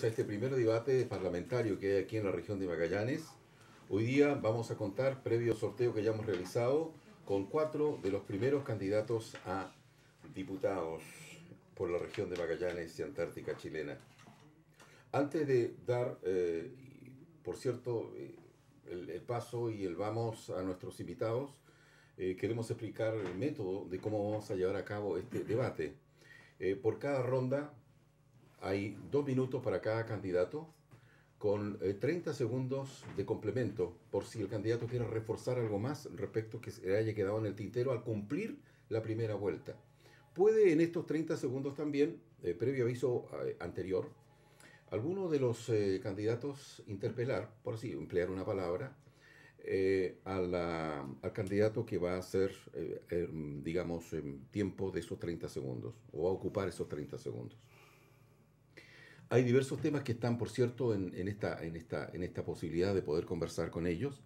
A este primer debate parlamentario que hay aquí en la región de Magallanes. Hoy día vamos a contar, previo sorteo que ya hemos realizado, con 4 de los primeros candidatos a diputados por la región de Magallanes y Antártica chilena. Antes de dar, por cierto, el paso y el vamos a nuestros invitados, queremos explicar el método de cómo vamos a llevar a cabo este debate. Por cada ronda hay 2 minutos para cada candidato, con 30 segundos de complemento, por si el candidato quiere reforzar algo más respecto que se haya quedado en el tintero al cumplir la primera vuelta. Puede en estos 30 segundos también, previo aviso anterior, alguno de los candidatos interpelar, por así emplear una palabra, al candidato que va a hacer, digamos, tiempo de esos 30 segundos, o va a ocupar esos 30 segundos. Hay diversos temas que están, por cierto, en esta posibilidad de poder conversar con ellos,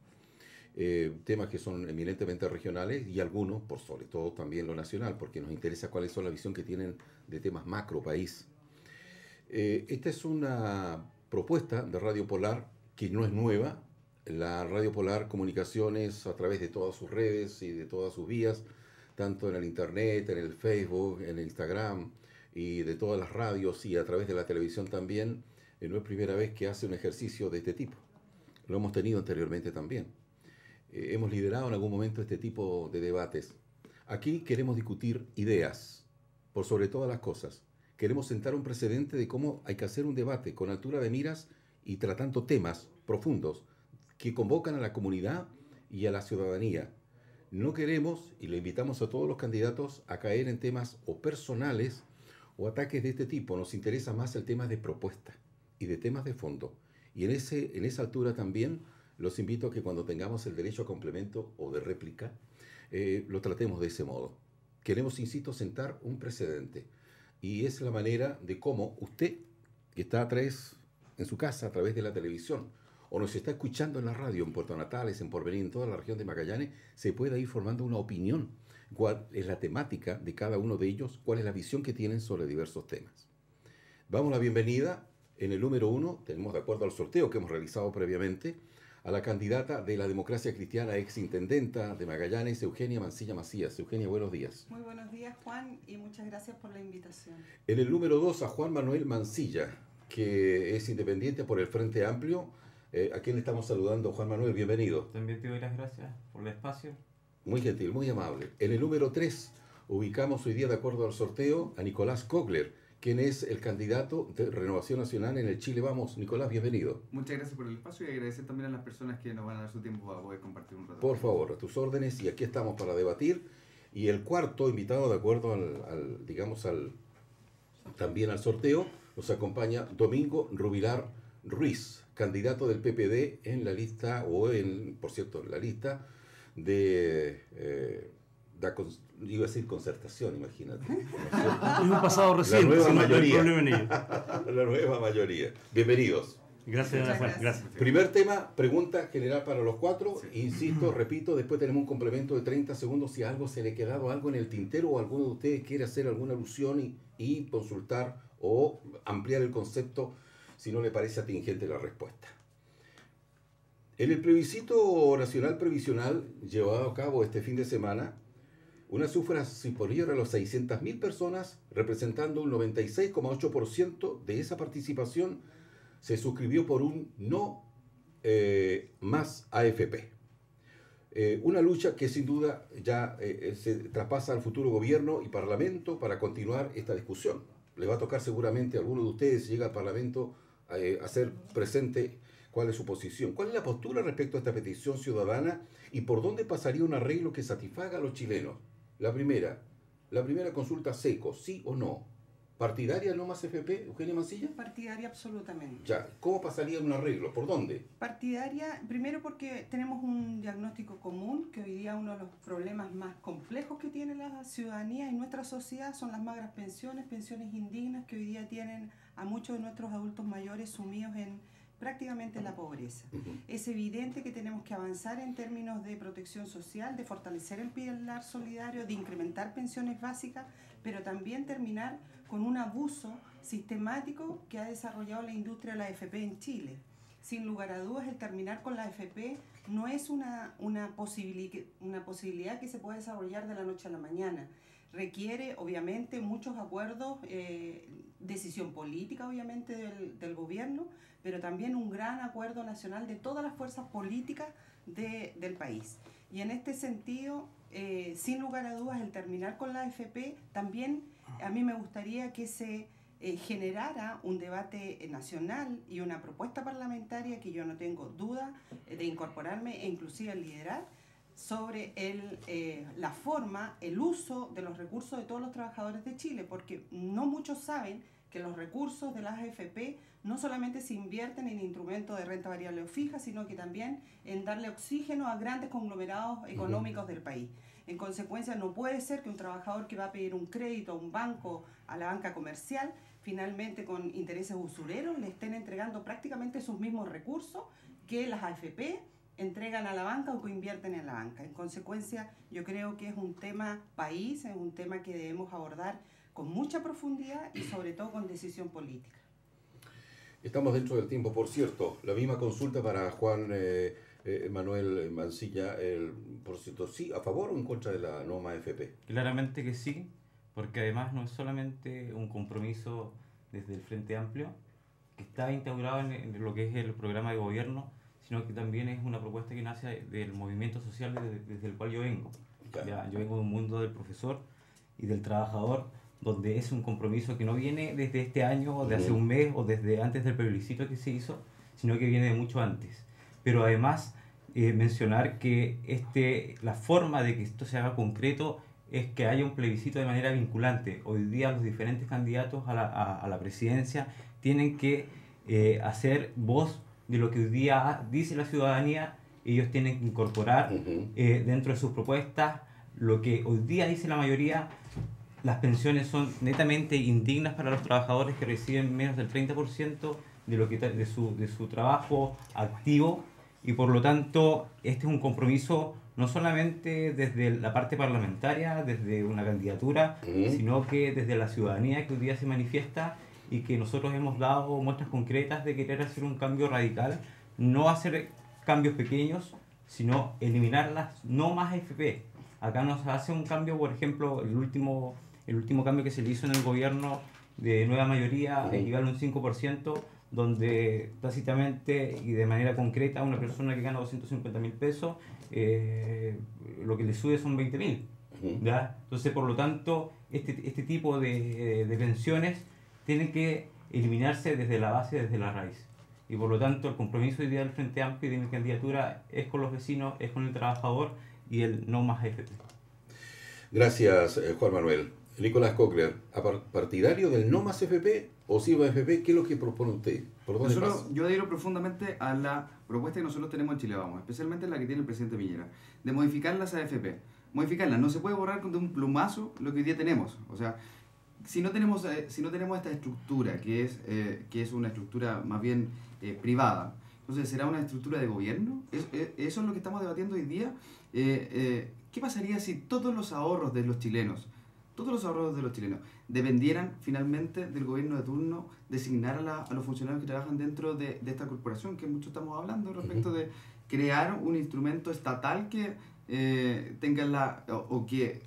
temas que son eminentemente regionales y algunos, por sobre todo también lo nacional, porque nos interesa cuáles son la visión que tienen de temas macro país. Esta es una propuesta de Radio Polar que no es nueva. La Radio Polar Comunicaciones, a través de todas sus redes y de todas sus vías, tanto en el Internet, en el Facebook, en el Instagram y de todas las radios y a través de la televisión también, no es primera vez que hace un ejercicio de este tipo. Lo hemos tenido anteriormente también. Hemos liderado en algún momento este tipo de debates. Aquí queremos discutir ideas, por sobre todas las cosas. Queremos sentar un precedente de cómo hay que hacer un debate con altura de miras y tratando temas profundos que convocan a la comunidad y a la ciudadanía. No queremos, y le invitamos a todos los candidatos a caer en temas o personales o ataques de este tipo. Nos interesa más el tema de propuesta y de temas de fondo. Y en esa altura también los invito a que cuando tengamos el derecho a complemento o de réplica, lo tratemos de ese modo. Queremos, insisto, sentar un precedente. Y es la manera de cómo usted, que está atrás en su casa a través de la televisión, o nos está escuchando en la radio, en Puerto Natales, en Porvenir, en toda la región de Magallanes, se pueda ir formando una opinión. ¿Cuál es la temática de cada uno de ellos? ¿Cuál es la visión que tienen sobre diversos temas? Vamos a la bienvenida. En el número 1, tenemos, de acuerdo al sorteo que hemos realizado previamente, a la candidata de la Democracia Cristiana, exintendenta de Magallanes, Eugenia Mancilla Macías. Eugenia, buenos días. Muy buenos días, Juan, y muchas gracias por la invitación. En el número 2, a Juan Manuel Mancilla, que es independiente por el Frente Amplio. ¿A quién le estamos saludando? Juan Manuel, bienvenido. También te doy las gracias por el espacio. Muy gentil, muy amable. En el número 3, ubicamos hoy día, de acuerdo al sorteo, a Nicolás Kogler, quien es el candidato de Renovación Nacional en el Chile Vamos. Nicolás, bienvenido. Muchas gracias por el espacio y agradecer también a las personas que nos van a dar su tiempo para poder compartir un rato. Por favor, a tus órdenes, y aquí estamos para debatir. Y el cuarto invitado, de acuerdo también al sorteo, nos acompaña Domingo Rubilar Ruiz, candidato del PPD en la lista, por cierto, en la lista de... iba a decir concertación, imagínate. Es un pasado reciente, la nueva mayoría. No hay problema en ello. La nueva mayoría. Bienvenidos. Gracias, Juan. Gracias. Primer tema, pregunta general para los 4. Sí. Insisto, repito, después tenemos un complemento de 30 segundos si algo se le ha quedado algo en el tintero o alguno de ustedes quiere hacer alguna alusión y consultar o ampliar el concepto si no le parece atingente la respuesta. En el plebiscito nacional previsional llevado a cabo este fin de semana, una cifra superior a las 600.000 personas, representando un 96,8% de esa participación, se suscribió por un no más AFP. Una lucha que sin duda ya se traspasa al futuro gobierno y parlamento para continuar esta discusión. Le va a tocar seguramente a alguno de ustedes, si llega al parlamento, hacer presente cuál es su posición. ¿Cuál es la postura respecto a esta petición ciudadana y por dónde pasaría un arreglo que satisfaga a los chilenos? La primera consulta seco, ¿sí o no? ¿Partidaria no más FP, Eugenia Mancilla? Partidaria absolutamente. Ya, ¿cómo pasaría un arreglo? ¿Por dónde? Partidaria, primero porque tenemos un diagnóstico común, que hoy día uno de los problemas más complejos que tiene la ciudadanía y nuestra sociedad son las magras pensiones, pensiones indignas que hoy día tienen a muchos de nuestros adultos mayores sumidos en prácticamente la pobreza. Es evidente que tenemos que avanzar en términos de protección social, de fortalecer el pilar solidario, de incrementar pensiones básicas, pero también terminar con un abuso sistemático que ha desarrollado la industria de la AFP en Chile. Sin lugar a dudas, el terminar con la AFP no es una posibilidad que se pueda desarrollar de la noche a la mañana. Requiere, obviamente, muchos acuerdos, decisión política, obviamente, del gobierno, pero también un gran acuerdo nacional de todas las fuerzas políticas del país. Y en este sentido, sin lugar a dudas, el terminar con la AFP, también a mí me gustaría que se generara un debate nacional y una propuesta parlamentaria que yo no tengo duda de incorporarme e inclusive liderar sobre la forma, el uso de los recursos de todos los trabajadores de Chile, porque no muchos saben que los recursos de las AFP no solamente se invierten en instrumentos de renta variable o fija, sino que también en darle oxígeno a grandes conglomerados económicos del país. En consecuencia, no puede ser que un trabajador que va a pedir un crédito a un banco, a la banca comercial, finalmente con intereses usureros le estén entregando prácticamente sus mismos recursos que las AFP entregan a la banca o que invierten en la banca. En consecuencia, yo creo que es un tema país, es un tema que debemos abordar con mucha profundidad y sobre todo con decisión política. Estamos dentro del tiempo, por cierto. La misma consulta para Juan Manuel Mancilla, por cierto, ¿sí a favor o en contra de la norma AFP? Claramente que sí, porque además no es solamente un compromiso desde el Frente Amplio, que está instaurado en lo que es el programa de gobierno, sino que también es una propuesta que nace del movimiento social desde el cual yo vengo. Ya, yo vengo de un mundo del profesor y del trabajador, donde es un compromiso que no viene desde este año o de hace un mes o desde antes del plebiscito que se hizo, sino que viene de mucho antes. Pero además mencionar que la forma de que esto se haga concreto es que haya un plebiscito de manera vinculante. Hoy día los diferentes candidatos a la presidencia tienen que hacer voz de lo que hoy día dice la ciudadanía. Ellos tienen que incorporar dentro de sus propuestas lo que hoy día dice la mayoría. Las pensiones son netamente indignas para los trabajadores que reciben menos del 30% de su trabajo activo, y por lo tanto este es un compromiso no solamente desde la parte parlamentaria, desde una candidatura, sino que desde la ciudadanía que hoy día se manifiesta y que nosotros hemos dado muestras concretas de querer hacer un cambio radical, no hacer cambios pequeños, sino eliminar las no más AFP. Acá no se hace un cambio, por ejemplo, el último cambio que se le hizo en el gobierno de nueva mayoría equivale a un 5%, donde tácitamente y de manera concreta a una persona que gana 250.000 pesos, lo que le sube son 20.000. ¿Ya? Entonces, por lo tanto, este tipo de pensiones tienen que eliminarse desde la base, desde la raíz. Y por lo tanto, el compromiso hoy día del Frente Amplio y de mi candidatura es con los vecinos, es con el trabajador y el no más AFP. Gracias, Juan Manuel. Nicolás Cochlear, ¿partidario del no más FP o sí más FP? ¿Qué es lo que propone usted? ¿Por dónde pasa? Yo adhiero profundamente a la propuesta que nosotros tenemos en Chile Vamos, especialmente la que tiene el presidente Piñera, de modificar las AFP. Modificarlas, no se puede borrar de un plumazo lo que hoy día tenemos. O sea, si no tenemos esta estructura, que es una estructura más bien privada, entonces será una estructura de gobierno. Eso es lo que estamos debatiendo hoy día. ¿Qué pasaría si todos los ahorros de los chilenos dependieran finalmente del gobierno de turno designar a los funcionarios que trabajan dentro de esta corporación, que mucho estamos hablando respecto de crear un instrumento estatal que tenga que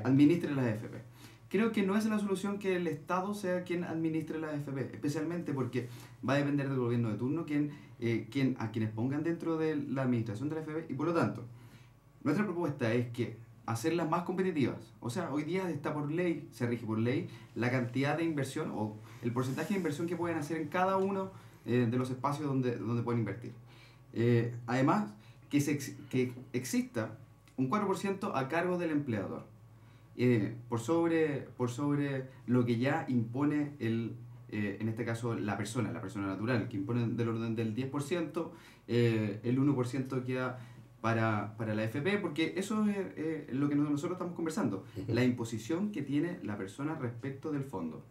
administre las AFP? Creo que no es la solución que el Estado sea quien administre las AFP, especialmente porque va a depender del gobierno de turno a quienes pongan dentro de la administración de la AFP, y por lo tanto nuestra propuesta es que hacerlas más competitivas. O sea, hoy día está por ley, se rige por ley la cantidad de inversión o el porcentaje de inversión que pueden hacer en cada uno de los espacios donde pueden invertir. Además, que exista un 4% a cargo del empleador, por sobre lo que ya impone en este caso la persona natural, que impone del orden del 10%, el 1% queda para la AFP, porque eso es lo que nosotros estamos conversando, la imposición que tiene la persona respecto del fondo.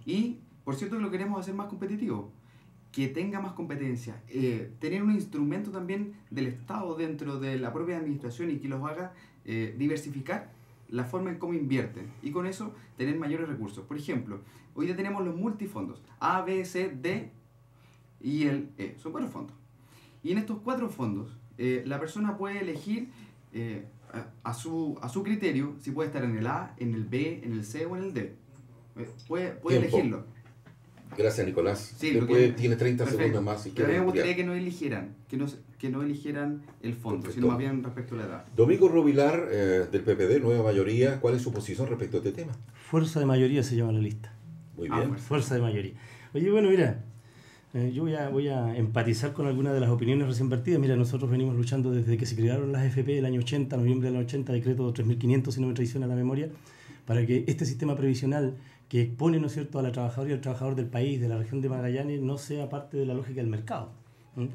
Y, por cierto, que lo queremos hacer más competitivo, que tenga más competencia, tener un instrumento también del Estado dentro de la propia administración y que los haga diversificar la forma en cómo invierten y con eso tener mayores recursos. Por ejemplo, hoy ya tenemos los multifondos, A, B, C, D y el E. Son 4 fondos. Y en estos 4 fondos, la persona puede elegir a su criterio si puede estar en el A, en el B, en el C o en el D. Puede elegirlo. Gracias, Nicolás. Sí, tiene 30 perfecto. segundos más. Si Pero a mí me gustaría ampliar. que no eligieran el fondo, Perfecto. sino más bien respecto a la edad. Domingo Rovilar, del PPD, Nueva Mayoría, ¿cuál es su posición respecto a este tema? Fuerza de mayoría se llama la lista. Muy bien. Pues. Fuerza de mayoría. Oye, bueno, mira, yo voy a empatizar con algunas de las opiniones recién vertidas. Mira, nosotros venimos luchando desde que se crearon las FP el año 80, noviembre del 80, decreto 3500, si no me traiciona la memoria, para que este sistema previsional que expone, ¿no es cierto?, a la trabajadora y al trabajador del país, de la región de Magallanes, no sea parte de la lógica del mercado,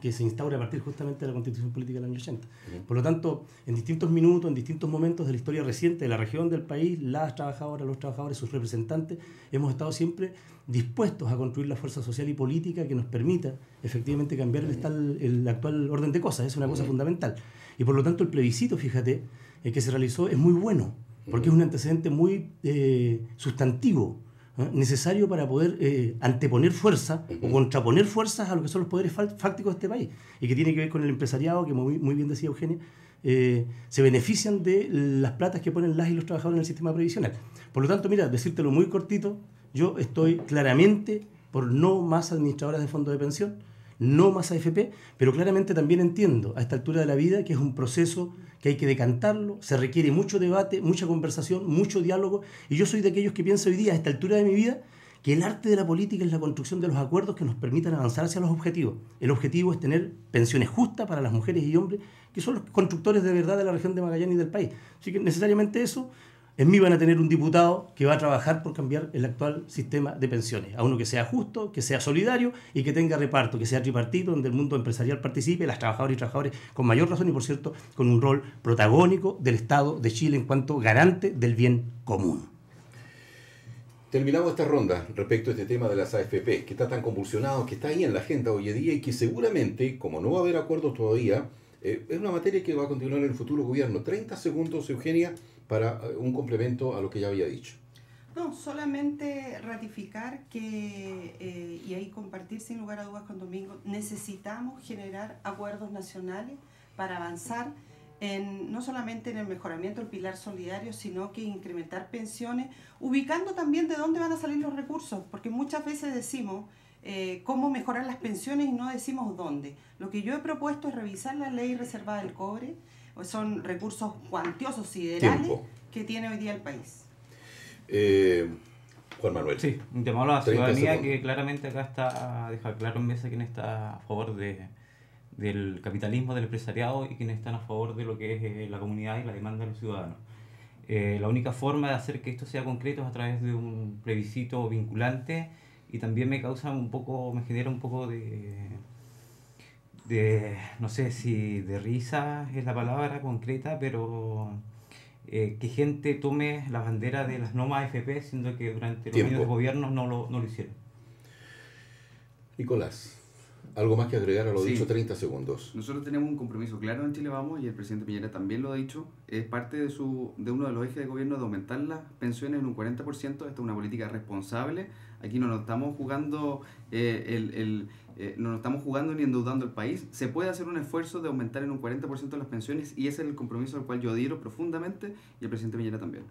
que se instaura a partir justamente de la Constitución Política del año 80. Por lo tanto, en distintos minutos, en distintos momentos de la historia reciente de la región del país, las trabajadoras, los trabajadores, sus representantes, hemos estado siempre dispuestos a construir la fuerza social y política que nos permita efectivamente cambiar el actual orden de cosas. Es una cosa fundamental. Y por lo tanto el plebiscito, fíjate, que se realizó es muy bueno, porque es un antecedente muy sustantivo, necesario para poder anteponer fuerza o contraponer fuerzas a lo que son los poderes fácticos de este país, y que tiene que ver con el empresariado, que muy bien decía Eugenia, se benefician de las platas que ponen las y los trabajadores en el sistema previsional. Por lo tanto, mira, decírtelo muy cortito, yo estoy claramente por no más administradoras de fondos de pensión, no más AFP, pero claramente también entiendo a esta altura de la vida que es un proceso que hay que decantarlo, se requiere mucho debate, mucha conversación, mucho diálogo, y yo soy de aquellos que pienso hoy día, a esta altura de mi vida, que el arte de la política es la construcción de los acuerdos que nos permitan avanzar hacia los objetivos. El objetivo es tener pensiones justas para las mujeres y hombres, que son los constructores de verdad de la región de Magallanes y del país. Así que necesariamente eso, en mí van a tener un diputado que va a trabajar por cambiar el actual sistema de pensiones, a uno que sea justo, que sea solidario y que tenga reparto, que sea tripartito, donde el mundo empresarial participe, las trabajadoras y trabajadores con mayor razón y, por cierto, con un rol protagónico del Estado de Chile en cuanto garante del bien común. Terminamos esta ronda respecto a este tema de las AFP, que está tan convulsionado, que está ahí en la agenda hoy en día y que seguramente, como no va a haber acuerdos todavía, es una materia que va a continuar en el futuro gobierno. 30 segundos, Eugenia, para un complemento a lo que ya había dicho. No, solamente ratificar que, y ahí compartir sin lugar a dudas con Domingo, necesitamos generar acuerdos nacionales para avanzar no solamente en el mejoramiento del pilar solidario, sino que incrementar pensiones, ubicando también de dónde van a salir los recursos, porque muchas veces decimos cómo mejorar las pensiones y no decimos dónde. Lo que yo he propuesto es revisar la ley reservada del cobre, son recursos cuantiosos, siderales, que tiene hoy día el país. Juan Manuel. Sí, un llamado a la ciudadanía que claramente acá está a dejar claro en mesa quién está a favor del capitalismo, del empresariado y quienes están a favor de lo que es la comunidad y la demanda de los ciudadanos. La única forma de hacer que esto sea concreto es a través de un plebiscito vinculante, y también me genera un poco de no sé si de risa es la palabra concreta, pero que gente tome la bandera de las no más AFP, siendo que durante los años de gobierno no lo hicieron. Nicolás, ¿algo más que agregar a lo Sí. dicho? 30 segundos. Nosotros tenemos un compromiso claro en Chile Vamos, y el presidente Piñera también lo ha dicho. Es parte de uno de los ejes de gobierno de aumentar las pensiones en un 40%. Esta es una política responsable. Aquí no nos estamos jugando no nos estamos jugando ni endeudando el país. Se puede hacer un esfuerzo de aumentar en un 40% las pensiones, y ese es el compromiso al cual yo adhiero profundamente, y el presidente Piñera también.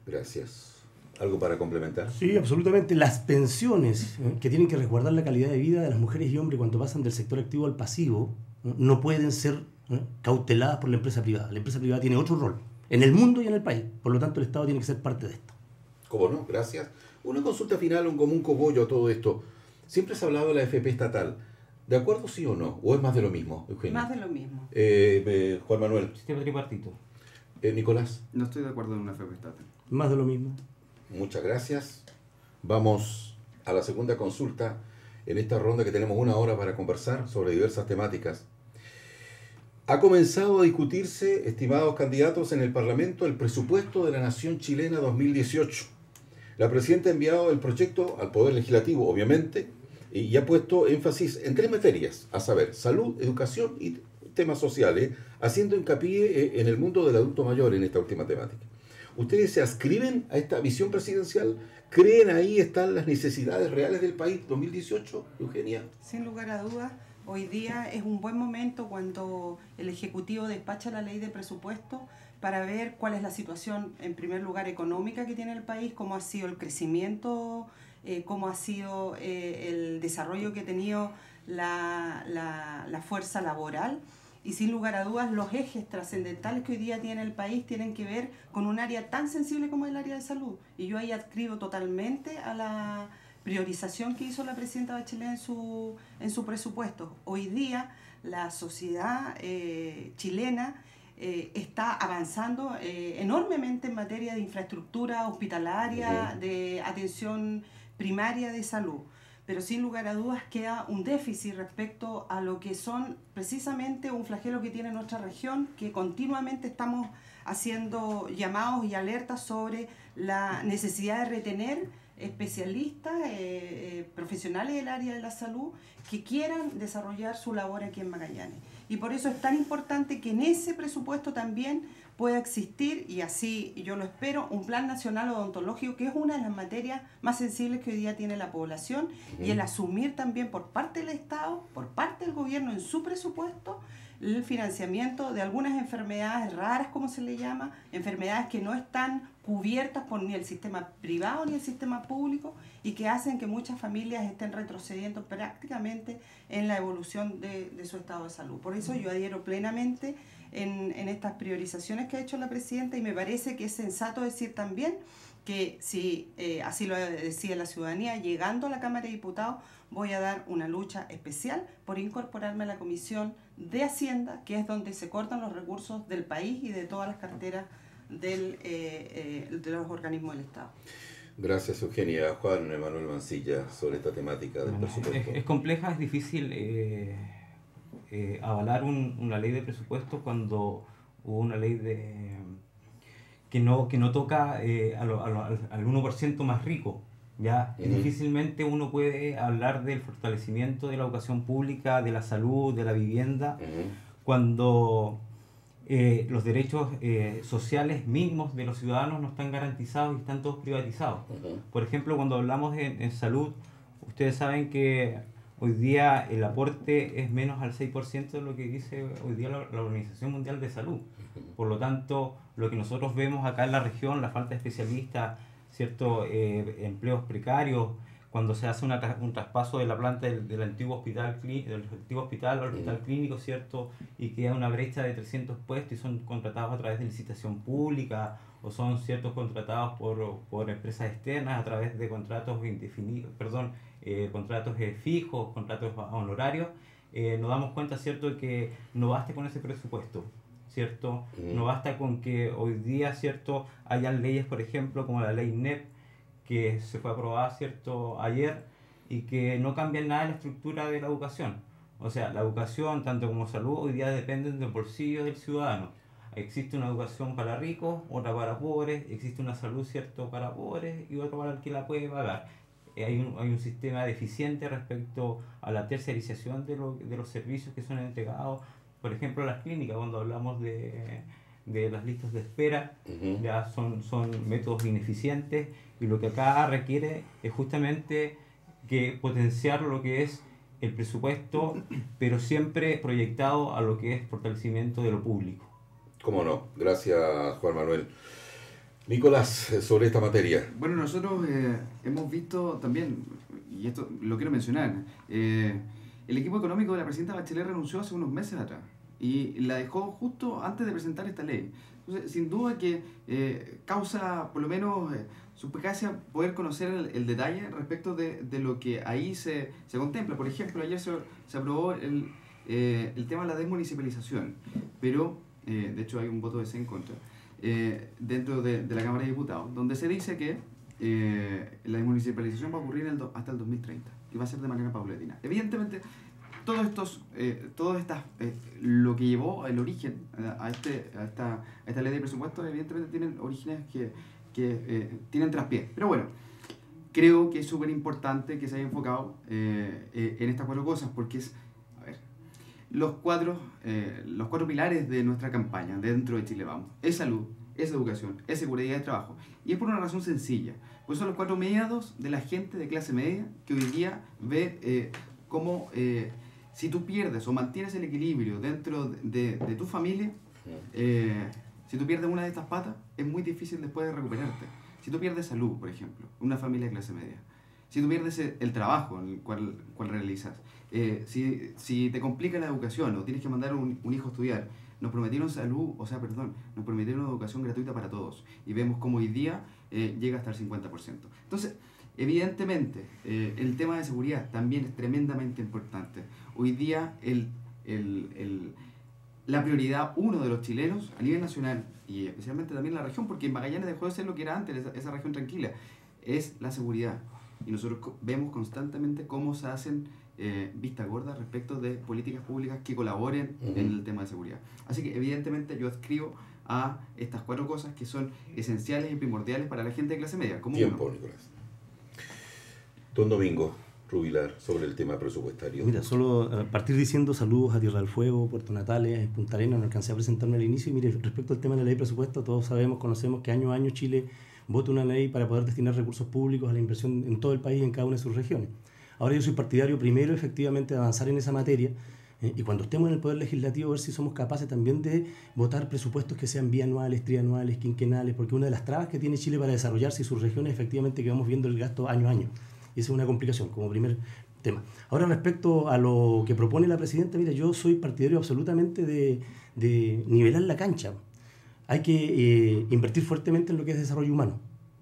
Gracias. ¿Algo para complementar? Sí, absolutamente. Las pensiones que tienen que resguardar la calidad de vida de las mujeres y hombres cuando pasan del sector activo al pasivo no pueden ser cauteladas por la empresa privada. La empresa privada tiene otro rol en el mundo y en el país. Por lo tanto, el Estado tiene que ser parte de esto. ¿Cómo no? Gracias. Una consulta final, como un cogollo a todo esto. Siempre se ha hablado de la FP estatal. ¿De acuerdo, sí o no? ¿O es más de lo mismo, Eugenia? Más de lo mismo. Juan Manuel. Sistema tripartito. Nicolás. No estoy de acuerdo en una FP estatal. Más de lo mismo. Muchas gracias. Vamos a la segunda consulta en esta ronda, que tenemos 1 hora para conversar sobre diversas temáticas. Ha comenzado a discutirse, estimados candidatos, en el Parlamento el presupuesto de la Nación Chilena 2018. La presidenta ha enviado el proyecto al Poder Legislativo, obviamente, y ha puesto énfasis en 3 materias, a saber, salud, educación y temas sociales, haciendo hincapié en el mundo del adulto mayor en esta última temática. ¿Ustedes se adscriben a esta visión presidencial? ¿Creen ahí están las necesidades reales del país 2018, Eugenia? Sin lugar a dudas, hoy día es un buen momento cuando el Ejecutivo despacha la ley de presupuesto para ver cuál es la situación, en primer lugar, económica que tiene el país, cómo ha sido el crecimiento, cómo ha sido el desarrollo que ha tenido la fuerza laboral. Y sin lugar a dudas, los ejes trascendentales que hoy día tiene el país tienen que ver con un área tan sensible como el área de salud. Y yo ahí adscribo totalmente a la priorización que hizo la presidenta Bachelet en su presupuesto. Hoy día la sociedad chilena está avanzando enormemente en materia de infraestructura hospitalaria, de atención primaria de salud. Pero sin lugar a dudas queda un déficit respecto a lo que son precisamente un flagelo que tiene nuestra región, que continuamente estamos haciendo llamados y alertas sobre la necesidad de retener especialistas, profesionales del área de la salud que quieran desarrollar su labor aquí en Magallanes. Y por eso es tan importante que en ese presupuesto también pueda existir, y así yo lo espero, un plan nacional odontológico, que es una de las materias más sensibles que hoy día tiene la población, y el asumir también por parte del Estado, por parte del gobierno en su presupuesto, el financiamiento de algunas enfermedades raras, como se le llama, enfermedades que no están cubiertas por ni el sistema privado ni el sistema público y que hacen que muchas familias estén retrocediendo prácticamente en la evolución de su estado de salud. Por eso yo adhiero plenamente en estas priorizaciones que ha hecho la presidenta, y me parece que es sensato decir también que si así lo decide la ciudadanía, llegando a la Cámara de Diputados, voy a dar una lucha especial por incorporarme a la Comisión de Hacienda, que es donde se cortan los recursos del país y de todas las carteras de los organismos del Estado. Gracias, Eugenia. Juan Manuel Mancilla, sobre esta temática del presupuesto. Es compleja, es difícil avalar una ley de presupuesto cuando hubo una ley que no toca al 1% más rico. ¿Ya? Difícilmente uno puede hablar del fortalecimiento de la educación pública, de la salud, de la vivienda, cuando los derechos sociales mínimos de los ciudadanos no están garantizados y están todos privatizados. Por ejemplo, cuando hablamos en salud, ustedes saben que hoy día el aporte es menos al 6% de lo que dice hoy día la Organización Mundial de Salud. Por lo tanto, lo que nosotros vemos acá en la región, la falta de especialistas, ciertos empleos precarios, cuando se hace un traspaso de la planta del antiguo hospital al hospital clínico, ¿cierto? Y queda una brecha de 300 puestos y son contratados a través de licitación pública, o son ciertos contratados por empresas externas a través de contratos indefinidos, contratos fijos, contratos honorarios. Nos damos cuenta, ¿cierto?, que no basta con ese presupuesto, ¿cierto? No basta con que hoy día, ¿cierto?, hayan leyes, por ejemplo, como la ley NEP, que se fue aprobada, ¿cierto?, ayer, y que no cambian nada en la estructura de la educación. O sea, la educación, tanto como salud, hoy día dependen del bolsillo del ciudadano. Existe una educación para ricos, otra para pobres, existe una salud, ¿cierto?, para pobres y otra para el que la puede pagar. Hay un sistema deficiente respecto a la tercerización de los servicios que son entregados. Por ejemplo, las clínicas, cuando hablamos de las listas de espera, ya son métodos ineficientes, y lo que acá requiere es justamente que potenciar lo que es el presupuesto, pero siempre proyectado a lo que es fortalecimiento de lo público. ¿Cómo no? Gracias, Juan Manuel. Nicolás, sobre esta materia. Bueno, nosotros hemos visto también, y esto lo quiero mencionar, el equipo económico de la presidenta Bachelet renunció hace unos meses atrás y la dejó justo antes de presentar esta ley. Entonces, sin duda que causa, por lo menos, suspicacia poder conocer el detalle respecto de lo que ahí se contempla. Por ejemplo, ayer se aprobó el tema de la desmunicipalización, pero, de hecho, hay un voto de sí en contra, dentro de la Cámara de Diputados, donde se dice que la desmunicipalización va a ocurrir hasta el 2030 y va a ser de manera paulatina. Evidentemente, lo que llevó el origen a esta ley de presupuestos, evidentemente tienen orígenes que tienen traspié. Pero bueno, creo que es súper importante que se haya enfocado en estas cuatro cosas, porque los cuatro pilares de nuestra campaña dentro de Chile Vamos: es salud, es educación, es seguridad de trabajo. Y es por una razón sencilla. Pues son los 4 miedos de la gente de clase media que hoy día ve cómo si tú pierdes o mantienes el equilibrio dentro de tu familia, si tú pierdes una de estas patas, es muy difícil después de recuperarte. Si tú pierdes salud, por ejemplo, una familia de clase media, si tú pierdes el trabajo en el cual realizas, si te complica la educación o tienes que mandar un hijo a estudiar, nos prometieron nos prometieron educación gratuita para todos y vemos cómo hoy día llega hasta el 50%. Entonces, evidentemente, el tema de seguridad también es tremendamente importante. Hoy día la prioridad uno de los chilenos a nivel nacional y especialmente también en la región, porque en Magallanes dejó de ser lo que era antes, esa región tranquila, es la seguridad. Y nosotros vemos constantemente cómo se hacen vista gorda respecto de políticas públicas que colaboren en el tema de seguridad. Así que evidentemente yo adscribo a estas 4 cosas que son esenciales y primordiales para la gente de clase media. Como tiempo, Nicolás. Don Domingo Rubilar, sobre el tema presupuestario. Mira, solo partir diciendo saludos a Tierra del Fuego, Puerto Natales, Punta Arenas, no alcancé a presentarme al inicio. Y mire, respecto al tema de la ley de presupuesto, todos conocemos que año a año Chile vota una ley para poder destinar recursos públicos a la inversión en todo el país, en cada una de sus regiones. Ahora yo soy partidario primero, efectivamente, de avanzar en esa materia y cuando estemos en el Poder Legislativo ver si somos capaces también de votar presupuestos que sean bianuales, trianuales, quinquenales, porque una de las trabas que tiene Chile para desarrollarse y sus regiones efectivamente que vamos viendo el gasto año a año. Y esa es una complicación como primer tema. Ahora respecto a lo que propone la presidenta, mira, yo soy partidario absolutamente de nivelar la cancha. Hay que invertir fuertemente en lo que es desarrollo humano.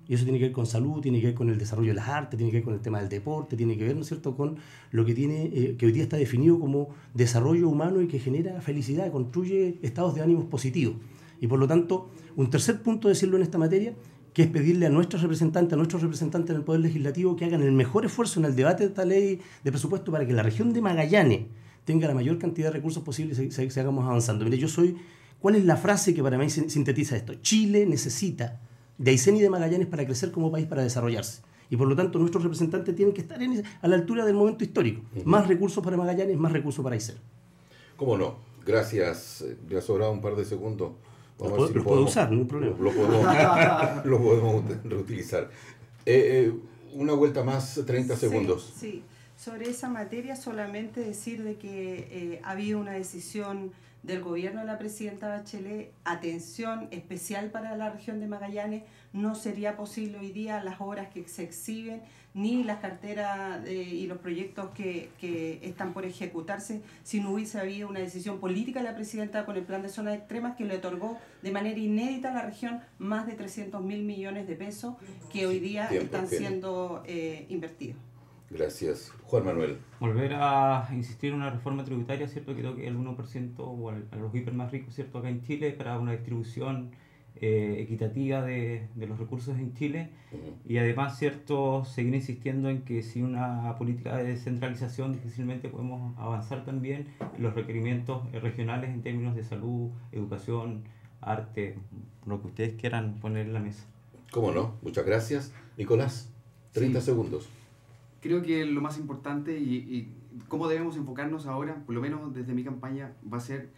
Y eso tiene que ver con salud, tiene que ver con el desarrollo de las artes, tiene que ver con el tema del deporte, tiene que ver, ¿no es cierto?, con lo que tiene que hoy día está definido como desarrollo humano y que genera felicidad, construye estados de ánimos positivos. Y por lo tanto, un tercer punto de decirlo en esta materia, que es pedirle a nuestros representantes en el Poder Legislativo que hagan el mejor esfuerzo en el debate de esta ley de presupuesto para que la región de Magallanes tenga la mayor cantidad de recursos posibles y sigamos avanzando. Mire, ¿cuál es la frase que para mí sintetiza esto? Chile necesita de Aysén y de Magallanes para crecer como país, para desarrollarse. Y por lo tanto nuestros representantes tienen que estar a la altura del momento histórico. Más recursos para Magallanes, más recursos para Aysén. ¿Cómo no? Gracias. Le ha sobrado un par de segundos. Los puedo usar, no hay problema. Lo podemos reutilizar. Una vuelta más, 30 segundos. Sí, sobre esa materia solamente decir de que ha habido una decisión del gobierno de la presidenta Bachelet, atención especial para la región de Magallanes. No sería posible hoy día las obras que se exhiben, ni las carteras y los proyectos que están por ejecutarse, si no hubiese habido una decisión política de la presidenta con el plan de zonas extremas que le otorgó de manera inédita a la región más de 300.000 millones de pesos que hoy día están siendo invertidos. Gracias. Juan Manuel. Volver a insistir en una reforma tributaria, ¿cierto? Que toque el 1% o a los hiper más ricos, ¿cierto? Acá en Chile, para una distribución equitativa de los recursos en Chile. Y además, ¿cierto? Seguir insistiendo en que sin una política de descentralización difícilmente podemos avanzar también en los requerimientos regionales en términos de salud, educación, arte, lo que ustedes quieran poner en la mesa. ¿Cómo no? Muchas gracias. Nicolás, 30 segundos. Creo que lo más importante y cómo debemos enfocarnos ahora, por lo menos desde mi campaña, va a ser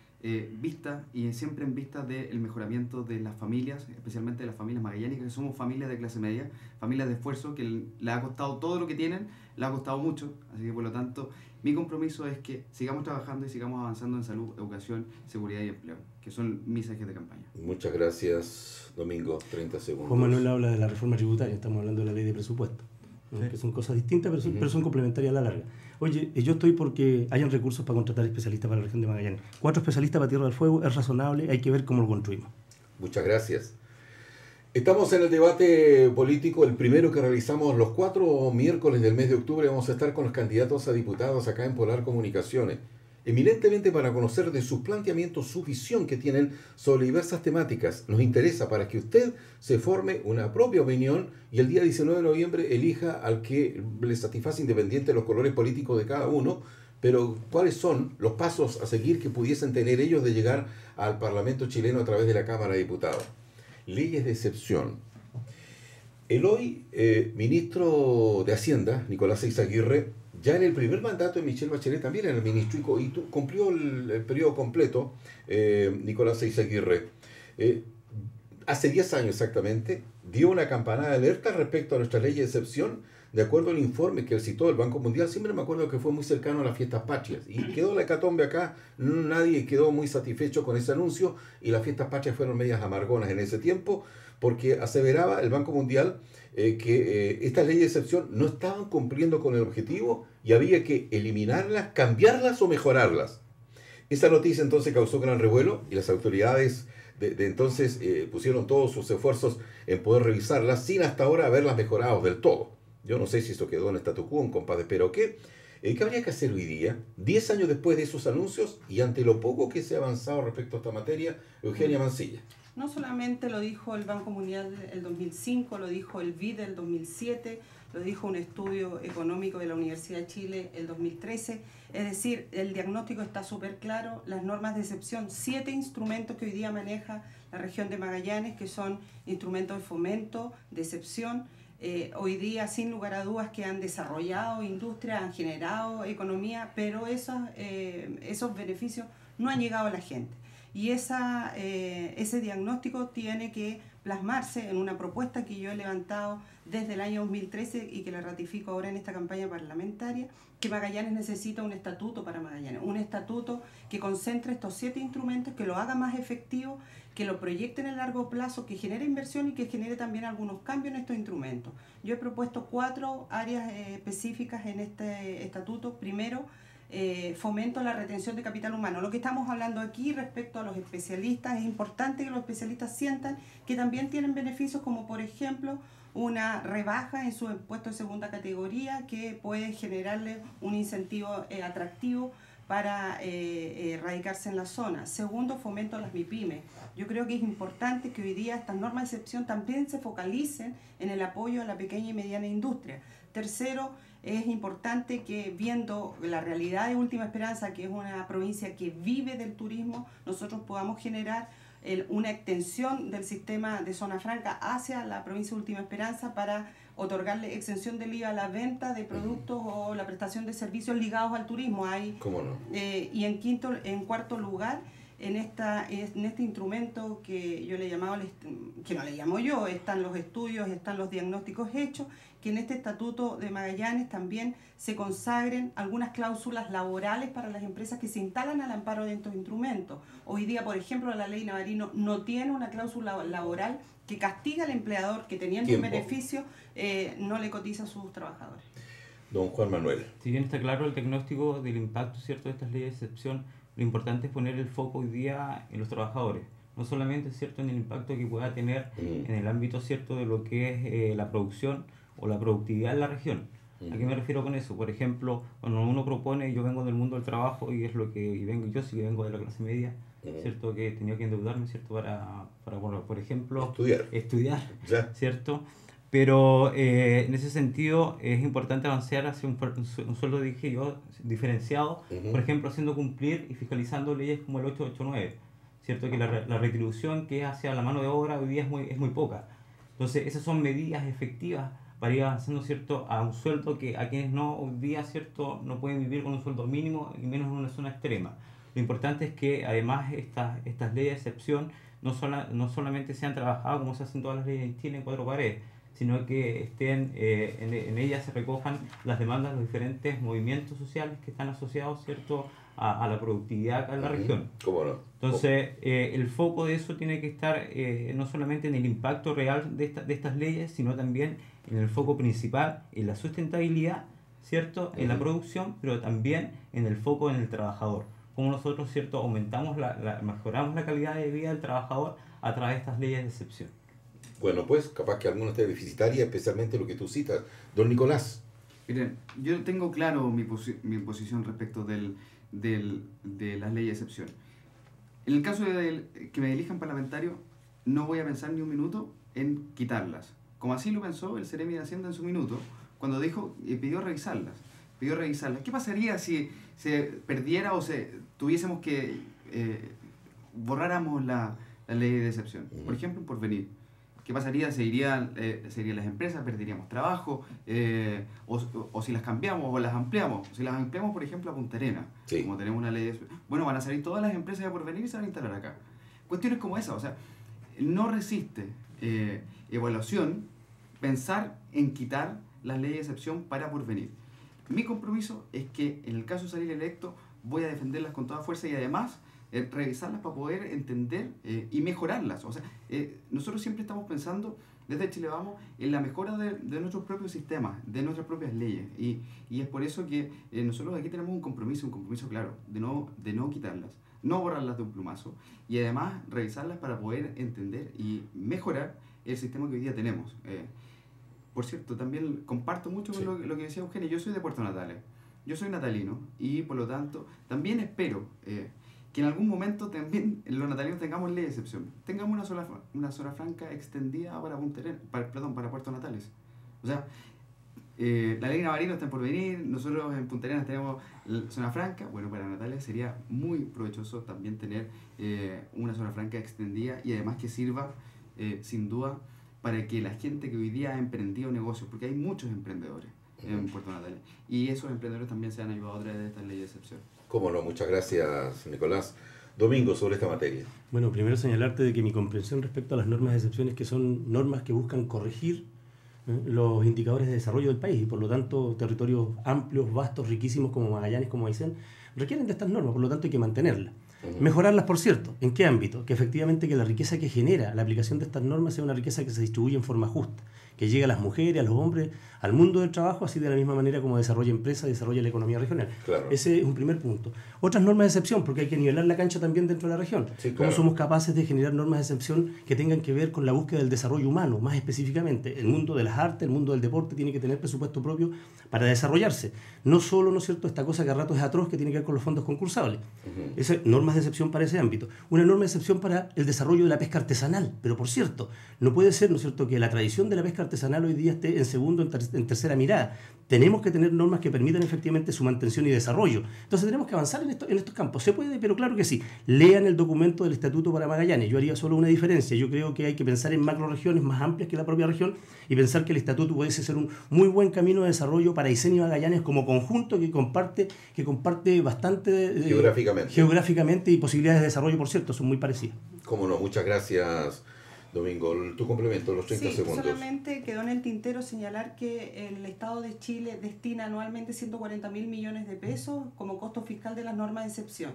vista y siempre en vista del mejoramiento de las familias, especialmente de las familias magallánicas, que somos familias de clase media, familias de esfuerzo, que le ha costado todo lo que tienen, le ha costado mucho, así que por lo tanto mi compromiso es que sigamos trabajando y sigamos avanzando en salud, educación, seguridad y empleo, que son mis ejes de campaña. Muchas gracias, Domingo, 30 segundos. Juan Manuel habla de la reforma tributaria, estamos hablando de la ley de presupuesto. Sí. Que son cosas distintas, pero son complementarias a la larga. Oye, yo estoy porque hayan recursos para contratar especialistas para la región de Magallanes. 4 especialistas para Tierra del Fuego es razonable, hay que ver cómo lo construimos. Muchas gracias. Estamos en el debate político, el primero que realizamos los 4 miércoles del mes de octubre. Vamos a estar con los candidatos a diputados acá en Polar Comunicaciones, eminentemente para conocer de sus planteamientos, su visión que tienen sobre diversas temáticas. Nos interesa para que usted se forme una propia opinión y el día 19 de noviembre elija al que le satisface independiente de los colores políticos de cada uno, pero cuáles son los pasos a seguir que pudiesen tener ellos de llegar al Parlamento chileno a través de la Cámara de Diputados. Leyes de excepción. El hoy ministro de Hacienda, Nicolás Eizaguirre, ya en el primer mandato de Michelle Bachelet también era el ministro y cumplió el periodo completo, Nicolás Eizaguirre. hace 10 años exactamente, dio una campanada de alerta respecto a nuestra ley de excepción, de acuerdo al informe que citó el Banco Mundial. Siempre me acuerdo que fue muy cercano a las fiestas patrias. Y quedó la hecatombe acá, nadie quedó muy satisfecho con ese anuncio, y las fiestas patrias fueron medias amargonas en ese tiempo, porque aseveraba el Banco Mundial que estas leyes de excepción no estaban cumpliendo con el objetivo y había que eliminarlas, cambiarlas o mejorarlas. Esa noticia entonces causó gran revuelo y las autoridades de entonces pusieron todos sus esfuerzos en poder revisarlas sin hasta ahora haberlas mejorado del todo. Yo no sé si esto quedó en statu quo, en compás de espero qué. ¿Qué habría que hacer hoy día, 10 años después de esos anuncios y ante lo poco que se ha avanzado respecto a esta materia? Eugenia Mancilla. No solamente lo dijo el Banco Mundial el 2005, lo dijo el BID el 2007, lo dijo un estudio económico de la Universidad de Chile el 2013. Es decir, el diagnóstico está súper claro, las normas de excepción, 7 instrumentos que hoy día maneja la región de Magallanes, que son instrumentos de fomento, de excepción, hoy día sin lugar a dudas que han desarrollado industria, han generado economía, pero esos beneficios no han llegado a la gente. Y ese diagnóstico tiene que plasmarse en una propuesta que yo he levantado desde el año 2013 y que la ratifico ahora en esta campaña parlamentaria, que Magallanes necesita un estatuto para Magallanes, un estatuto que concentre estos 7 instrumentos, que lo haga más efectivo, que lo proyecte en el largo plazo, que genere inversión y que genere también algunos cambios en estos instrumentos. Yo he propuesto 4 áreas específicas en este estatuto. Primero, fomento a la retención de capital humano. Lo que estamos hablando aquí respecto a los especialistas, es importante que los especialistas sientan que también tienen beneficios, como por ejemplo una rebaja en su impuesto de segunda categoría, que puede generarle un incentivo atractivo para radicarse en la zona. Segundo, fomento a las MIPYMES. Yo creo que es importante que hoy día estas normas de excepción también se focalicen en el apoyo a la pequeña y mediana industria. Tercero, es importante que, viendo la realidad de Última Esperanza, que es una provincia que vive del turismo, nosotros podamos generar una extensión del sistema de zona franca hacia la provincia de Última Esperanza para otorgarle exención del IVA a la venta de productos o la prestación de servicios ligados al turismo. ¿Cómo no? Y en cuarto lugar, en este instrumento que yo le he llamado, que no le llamo yo, están los estudios, están los diagnósticos hechos, que en este estatuto de Magallanes también se consagren algunas cláusulas laborales para las empresas que se instalan al amparo de estos instrumentos. Hoy día, por ejemplo, la ley Navarino no tiene una cláusula laboral que castiga al empleador que, teniendo un beneficio, no le cotiza a sus trabajadores. Don Juan Manuel. Si bien está claro el diagnóstico del impacto, ¿cierto?, de estas leyes de excepción, lo importante es poner el foco hoy día en los trabajadores. No solamente, ¿cierto?, en el impacto que pueda tener en el ámbito, ¿cierto?, de lo que es la producción o la productividad en la región. ¿A qué me refiero con eso? Por ejemplo, cuando uno propone, yo vengo del mundo del trabajo y es lo que yo sí que vengo de la clase media, ¿cierto?, que he tenido que endeudarme, ¿cierto?, para bueno, por ejemplo, estudiar ¿cierto? Pero en ese sentido es importante avanzar hacia un sueldo, dije yo, diferenciado, por ejemplo, haciendo cumplir y fiscalizando leyes como el 889, ¿cierto? Que la retribución que es hacia la mano de obra hoy día es muy poca. Entonces, esas son medidas efectivas para ir avanzando, ¿cierto?, a un sueldo que a quienes no hoy día, ¿cierto?, no pueden vivir con un sueldo mínimo y menos en una zona extrema. Lo importante es que además estas leyes de excepción no solamente sean trabajadas como se hacen todas las leyes en Chile en 4 paredes, sino que estén en ellas se recojan las demandas de los diferentes movimientos sociales que están asociados, ¿cierto?, a la productividad acá en la región. ¿Cómo no? Entonces, el foco de eso tiene que estar no solamente en el impacto real de estas leyes, sino también en el foco principal, en la sustentabilidad, ¿cierto?, en la producción, pero también en el foco en el trabajador. Cómo nosotros, ¿cierto?, aumentamos, mejoramos la calidad de vida del trabajador a través de estas leyes de excepción. Bueno, pues capaz que alguna esté deficitaria, especialmente lo que tú citas. Don Nicolás. Miren, yo tengo claro mi posición respecto de las leyes de excepción. En el caso de que me elijan parlamentario, no voy a pensar ni un minuto en quitarlas. Como así lo pensó el Seremi de Hacienda en su minuto, cuando dijo y pidió revisarlas. ¿Qué pasaría si se perdiera o tuviésemos que borráramos la ley de excepción? Por ejemplo, en Porvenir. ¿Qué pasaría? Se irían las empresas, perderíamos trabajo, o si las cambiamos o las ampliamos. Si las ampliamos, por ejemplo, a Punta Arenas, como tenemos una ley de... Bueno, van a salir todas las empresas de Porvenir y se van a instalar acá. Cuestiones como esa, o sea, no resiste evaluación pensar en quitar las leyes de excepción para porvenir. Mi compromiso es que en el caso de salir electo voy a defenderlas con toda fuerza y además revisarlas para poder entender y mejorarlas. O sea, nosotros siempre estamos pensando desde Chile Vamos en la mejora de nuestros propios sistemas, de nuestras propias leyes. Y es por eso que nosotros aquí tenemos un compromiso claro, de no quitarlas, no borrarlas de un plumazo y además revisarlas para poder entender y mejorar el sistema que hoy día tenemos. Por cierto, también comparto mucho con lo que decía Eugenio. Yo soy de Puerto Natales, yo soy natalino y por lo tanto también espero que en algún momento también los natalinos tengamos ley de excepción, tengamos una zona franca extendida para Puerto Natales. O sea, la ley Navarino está por venir, nosotros en Punta Arenas tenemos zona franca. Bueno, para Natales sería muy provechoso también tener una zona franca extendida y además que sirva sin duda para que la gente que hoy día ha emprendido negocios, porque hay muchos emprendedores en Puerto Natales, y esos emprendedores también se han ayudado a través de esta ley de excepción. Cómo no, muchas gracias, Nicolás. Domingo, sobre esta materia. Bueno, primero señalarte de que mi comprensión respecto a las normas de excepción es que son normas que buscan corregir los indicadores de desarrollo del país y por lo tanto territorios amplios, vastos, riquísimos como Magallanes, como Aysén, requieren de estas normas, por lo tanto hay que mantenerlas. Mejorarlas, por cierto. ¿En qué ámbito? Que efectivamente que la riqueza que genera la aplicación de estas normas sea una riqueza que se distribuye en forma justa, que llegue a las mujeres, a los hombres, al mundo del trabajo, así de la misma manera como desarrolla empresas, desarrolla la economía regional. Claro. Ese es un primer punto. Otras normas de excepción, porque hay que nivelar la cancha también dentro de la región. Sí, claro. ¿Cómo somos capaces de generar normas de excepción que tengan que ver con la búsqueda del desarrollo humano? Más específicamente, el mundo de las artes, el mundo del deporte tiene que tener presupuesto propio para desarrollarse. No solo, ¿no es cierto?, esta cosa que a ratos es atroz que tiene que ver con los fondos concursables. Esas normas de excepción para ese ámbito. Una norma de excepción para el desarrollo de la pesca artesanal. Pero por cierto, no puede ser, ¿no es cierto?, que la tradición de la pesca artesanal hoy día esté en segundo, en tercera mirada. Tenemos que tener normas que permitan efectivamente su mantención y desarrollo. Entonces tenemos que avanzar en estos campos. Se puede, pero claro que sí. Lean el documento del Estatuto para Magallanes. Yo haría solo una diferencia. Yo creo que hay que pensar en macroregiones más amplias que la propia región y pensar que el Estatuto pudiese ser un muy buen camino de desarrollo para Aysén y Magallanes como conjunto que comparte bastante geográficamente y posibilidades de desarrollo, por cierto, son muy parecidas. Cómo no, muchas gracias, Domingo. Tu complemento, los 30 segundos. Solamente quedó en el tintero señalar que el Estado de Chile destina anualmente 140.000 millones de pesos como costo fiscal de las normas de excepción.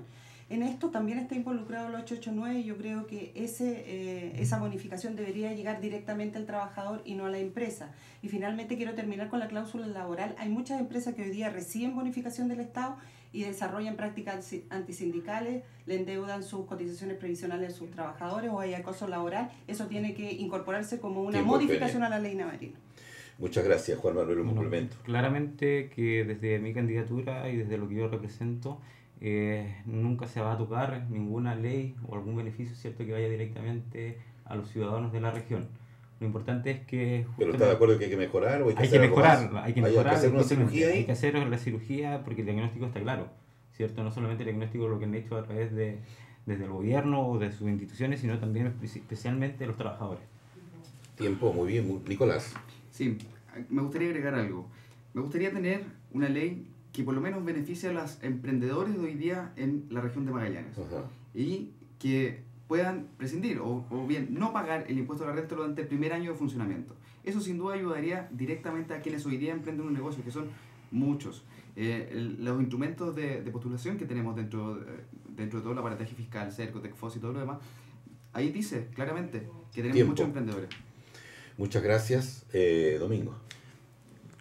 En esto también está involucrado el 889 y yo creo que esa bonificación debería llegar directamente al trabajador y no a la empresa. Y finalmente quiero terminar con la cláusula laboral. Hay muchas empresas que hoy día reciben bonificación del Estado y desarrollan prácticas antisindicales, le endeudan sus cotizaciones previsionales a sus trabajadores o hay acoso laboral. Eso tiene que incorporarse como una modificación a la ley Navarino. Muchas gracias, Juan Manuel, un complemento. Claramente que desde mi candidatura y desde lo que yo represento, nunca se va a tocar ninguna ley o algún beneficio, ¿cierto?, que vaya directamente a los ciudadanos de la región. Lo importante es que... ¿Pero está de acuerdo que hay que mejorar o hay que mejorar? Hay que hacer una cirugía ahí. Hay que hacer la cirugía porque el diagnóstico está claro, ¿cierto? No solamente el diagnóstico lo que han hecho a través desde el gobierno o de sus instituciones, sino también especialmente los trabajadores. Tiempo, muy bien. Nicolás. Sí, me gustaría agregar algo. Me gustaría tener una ley que por lo menos beneficie a los emprendedores de hoy día en la región de Magallanes. Ajá. Y que puedan prescindir o bien no pagar el impuesto a la renta durante el primer año de funcionamiento. Eso sin duda ayudaría directamente a quienes hoy día emprenden un negocio, que son muchos. Los instrumentos de postulación que tenemos dentro de todo el aparataje fiscal, Cerco, Tecfos y todo lo demás, ahí dice claramente que tenemos muchos emprendedores. Muchas gracias. Domingo.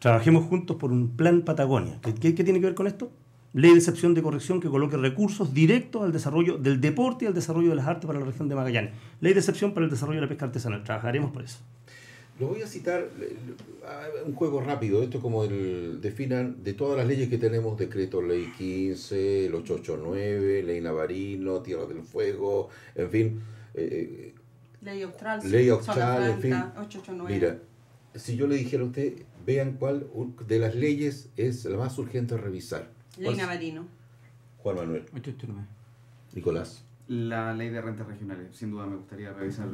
Trabajemos juntos por un plan Patagonia. ¿Qué tiene que ver con esto? Ley de excepción de corrección que coloque recursos directos al desarrollo del deporte y al desarrollo de las artes para la región de Magallanes. Ley de excepción para el desarrollo de la pesca artesanal. Trabajaremos por eso. Lo voy a citar, un juego rápido. Esto es como definan de todas las leyes que tenemos: decreto ley 15, el 889, ley Navarino, Tierra del Fuego, en fin. Ley Austral, en fin. 889. Mira, si yo le dijera a usted, vean cuál de las leyes es la más urgente a revisar. Ley Navarino. Juan Manuel. 889. Nicolás. La ley de rentas regionales, sin duda me gustaría revisar,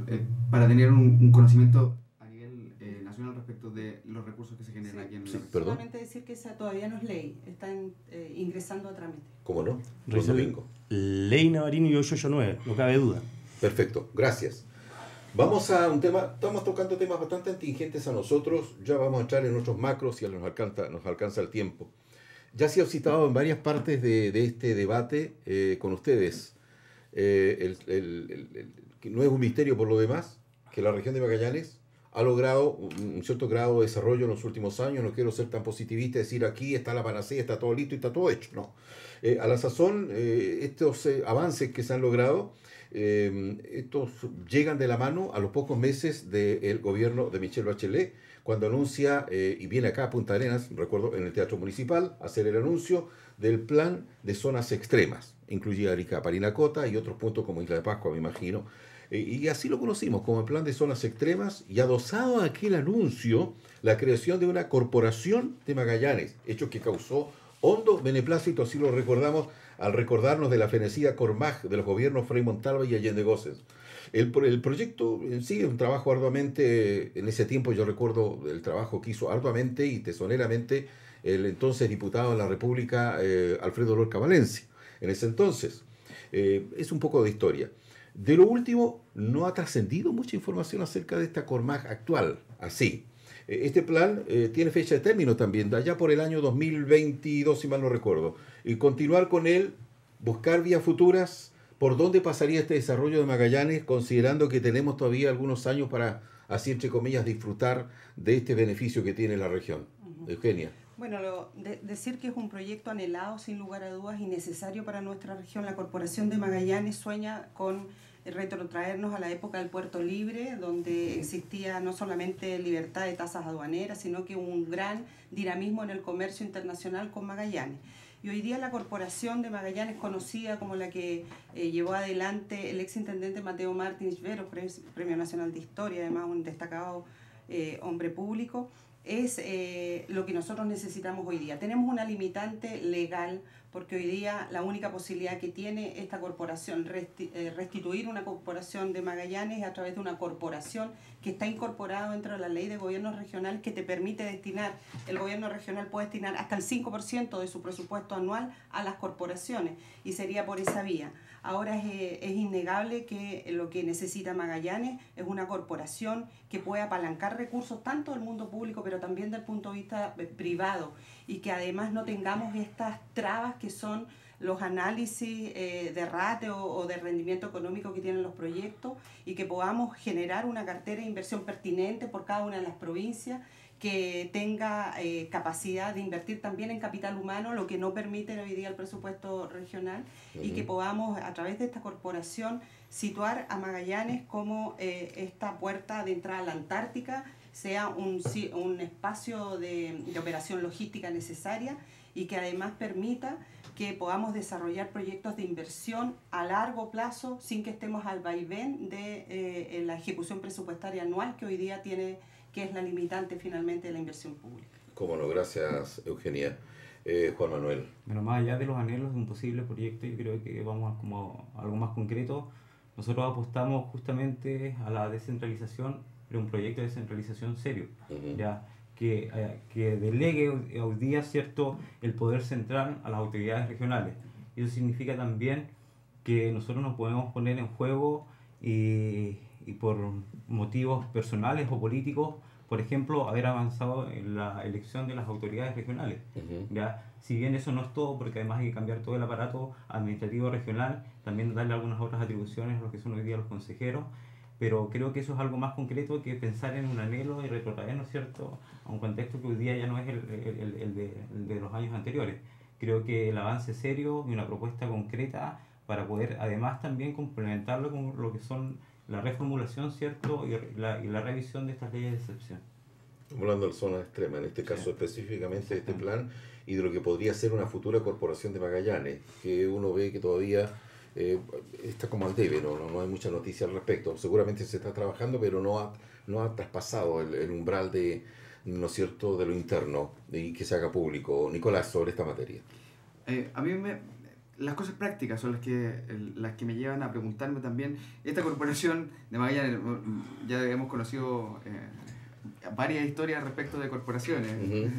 para tener un conocimiento a nivel nacional respecto de los recursos que se generan aquí en la región. Perdón. Solamente decir que esa todavía no es ley, están ingresando a trámite. ¿Cómo no? Domingo. Ley Navarino y 889, no cabe duda. Perfecto, gracias. Vamos a un tema, estamos tocando temas bastante contingentes a nosotros, ya vamos a entrar en otros macros si nos alcanza el tiempo. Ya se ha citado en varias partes de este debate con ustedes. No es un misterio por lo demás que la región de Magallanes ha logrado un cierto grado de desarrollo en los últimos años. No quiero ser tan positivista y decir aquí está la panacea, está todo listo y está todo hecho. No. A la sazón, estos avances que se han logrado, estos llegan de la mano a los pocos meses del gobierno de Michelle Bachelet, cuando anuncia, y viene acá a Punta Arenas, recuerdo, en el Teatro Municipal, a hacer el anuncio del plan de zonas extremas. Incluye Arica, Parinacota y otros puntos como Isla de Pascua, me imagino. Y así lo conocimos como el plan de zonas extremas, y adosado a aquel anuncio, la creación de una corporación de Magallanes, hecho que causó hondo beneplácito, así lo recordamos, al recordarnos de la fenecida Cormaj de los gobiernos Frei Montalva y Allende Gossens. El proyecto en sí es un trabajo arduamente, en ese tiempo yo recuerdo el trabajo que hizo arduamente y tesoneramente el entonces diputado de la República, Alfredo Lorca Valencia, en ese entonces. Es un poco de historia. De lo último, no ha trascendido mucha información acerca de esta Cormaj actual, así. Este plan tiene fecha de término también, de allá por el año 2022, si mal no recuerdo. Y continuar con él, buscar vías futuras. ¿Por dónde pasaría este desarrollo de Magallanes, considerando que tenemos todavía algunos años para, así entre comillas, disfrutar de este beneficio que tiene la región? Eugenia. Bueno, decir que es un proyecto anhelado, sin lugar a dudas, y necesario para nuestra región. La Corporación de Magallanes sueña con retrotraernos a la época del Puerto Libre, donde existía no solamente libertad de tasas aduaneras, sino que un gran dinamismo en el comercio internacional con Magallanes. Y hoy día la Corporación de Magallanes, conocida como la que llevó adelante el exintendente Mateo Martins Veros, Premio Nacional de Historia, además un destacado hombre público, es lo que nosotros necesitamos hoy día. Tenemos una limitante legal, porque hoy día la única posibilidad que tiene esta corporación, restituir una corporación de Magallanes, es a través de una corporación que está incorporada dentro de la ley de gobierno regional, que te permite destinar, el gobierno regional puede destinar hasta el 5% de su presupuesto anual a las corporaciones, y sería por esa vía. Ahora es innegable que lo que necesita Magallanes es una corporación que pueda apalancar recursos tanto del mundo público, pero también del punto de vista privado, y que además no tengamos estas trabas que son los análisis de ratio o de rendimiento económico que tienen los proyectos, y que podamos generar una cartera de inversión pertinente por cada una de las provincias, que tenga capacidad de invertir también en capital humano, lo que no permite hoy día el presupuesto regional, y que podamos, a través de esta corporación, situar a Magallanes como esta puerta de entrada a la Antártica, sea un espacio de operación logística necesaria, y que además permita que podamos desarrollar proyectos de inversión a largo plazo sin que estemos al vaivén de la ejecución presupuestaria anual que hoy día tiene, que es la limitante finalmente de la inversión pública. Cómo no, gracias Eugenia. Juan Manuel. Bueno, más allá de los anhelos de un posible proyecto, yo creo que vamos como a algo más concreto. Nosotros apostamos justamente a la descentralización, pero un proyecto de descentralización serio, ya que delegue hoy día, ¿cierto?, el poder central a las autoridades regionales. Y eso significa también que nosotros nos podemos poner en juego y por motivos personales o políticos, por ejemplo, haber avanzado en la elección de las autoridades regionales. ¿Ya? Si bien eso no es todo, porque además hay que cambiar todo el aparato administrativo regional, también darle algunas otras atribuciones a los que son hoy día los consejeros, pero creo que eso es algo más concreto que pensar en un anhelo y retrotraernos, ¿cierto?, a un contexto que hoy día ya no es el de los años anteriores. Creo que el avance serio y una propuesta concreta para poder además también complementarlo con lo que son la reformulación, ¿cierto?, y la revisión de estas leyes de excepción. Estamos hablando de zonas extremas, en este caso específicamente de este plan y de lo que podría ser una futura corporación de Magallanes, que uno ve que todavía está como al debe, no hay mucha noticia al respecto. Seguramente se está trabajando, pero no ha traspasado el umbral de, ¿no es cierto?, de lo interno y que se haga público. Nicolás, sobre esta materia. A mí las cosas prácticas son las que me llevan a preguntarme también. Esta corporación de Magallanes, ya hemos conocido varias historias respecto de corporaciones,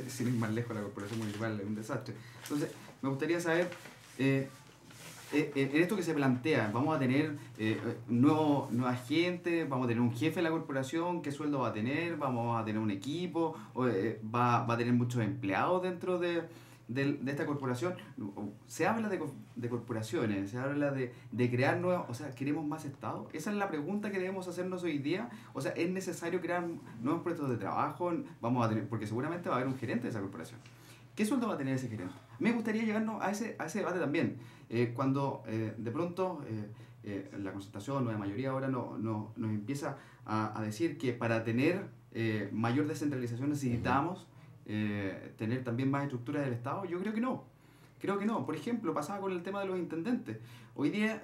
sin ir más lejos, la corporación municipal es un desastre. Entonces, me gustaría saber, en esto que se plantea, vamos a tener nueva gente, vamos a tener un jefe de la corporación, ¿qué sueldo va a tener? ¿Vamos a tener un equipo? ¿Va a tener muchos empleados dentro de esta corporación? Se habla de corporaciones, se habla de crear nuevas, o sea, ¿queremos más Estado? Esa es la pregunta que debemos hacernos hoy día. O sea, ¿es necesario crear nuevos puestos de trabajo? Vamos a tener, porque seguramente va a haber un gerente de esa corporación. ¿Qué sueldo va a tener ese gerente? Me gustaría llegarnos a ese debate también. Cuando de pronto la concertación o la mayoría ahora nos empieza a decir que para tener mayor descentralización necesitamos tener también más estructuras del Estado, yo creo que no. Creo que no. Por ejemplo, pasaba con el tema de los intendentes. Hoy día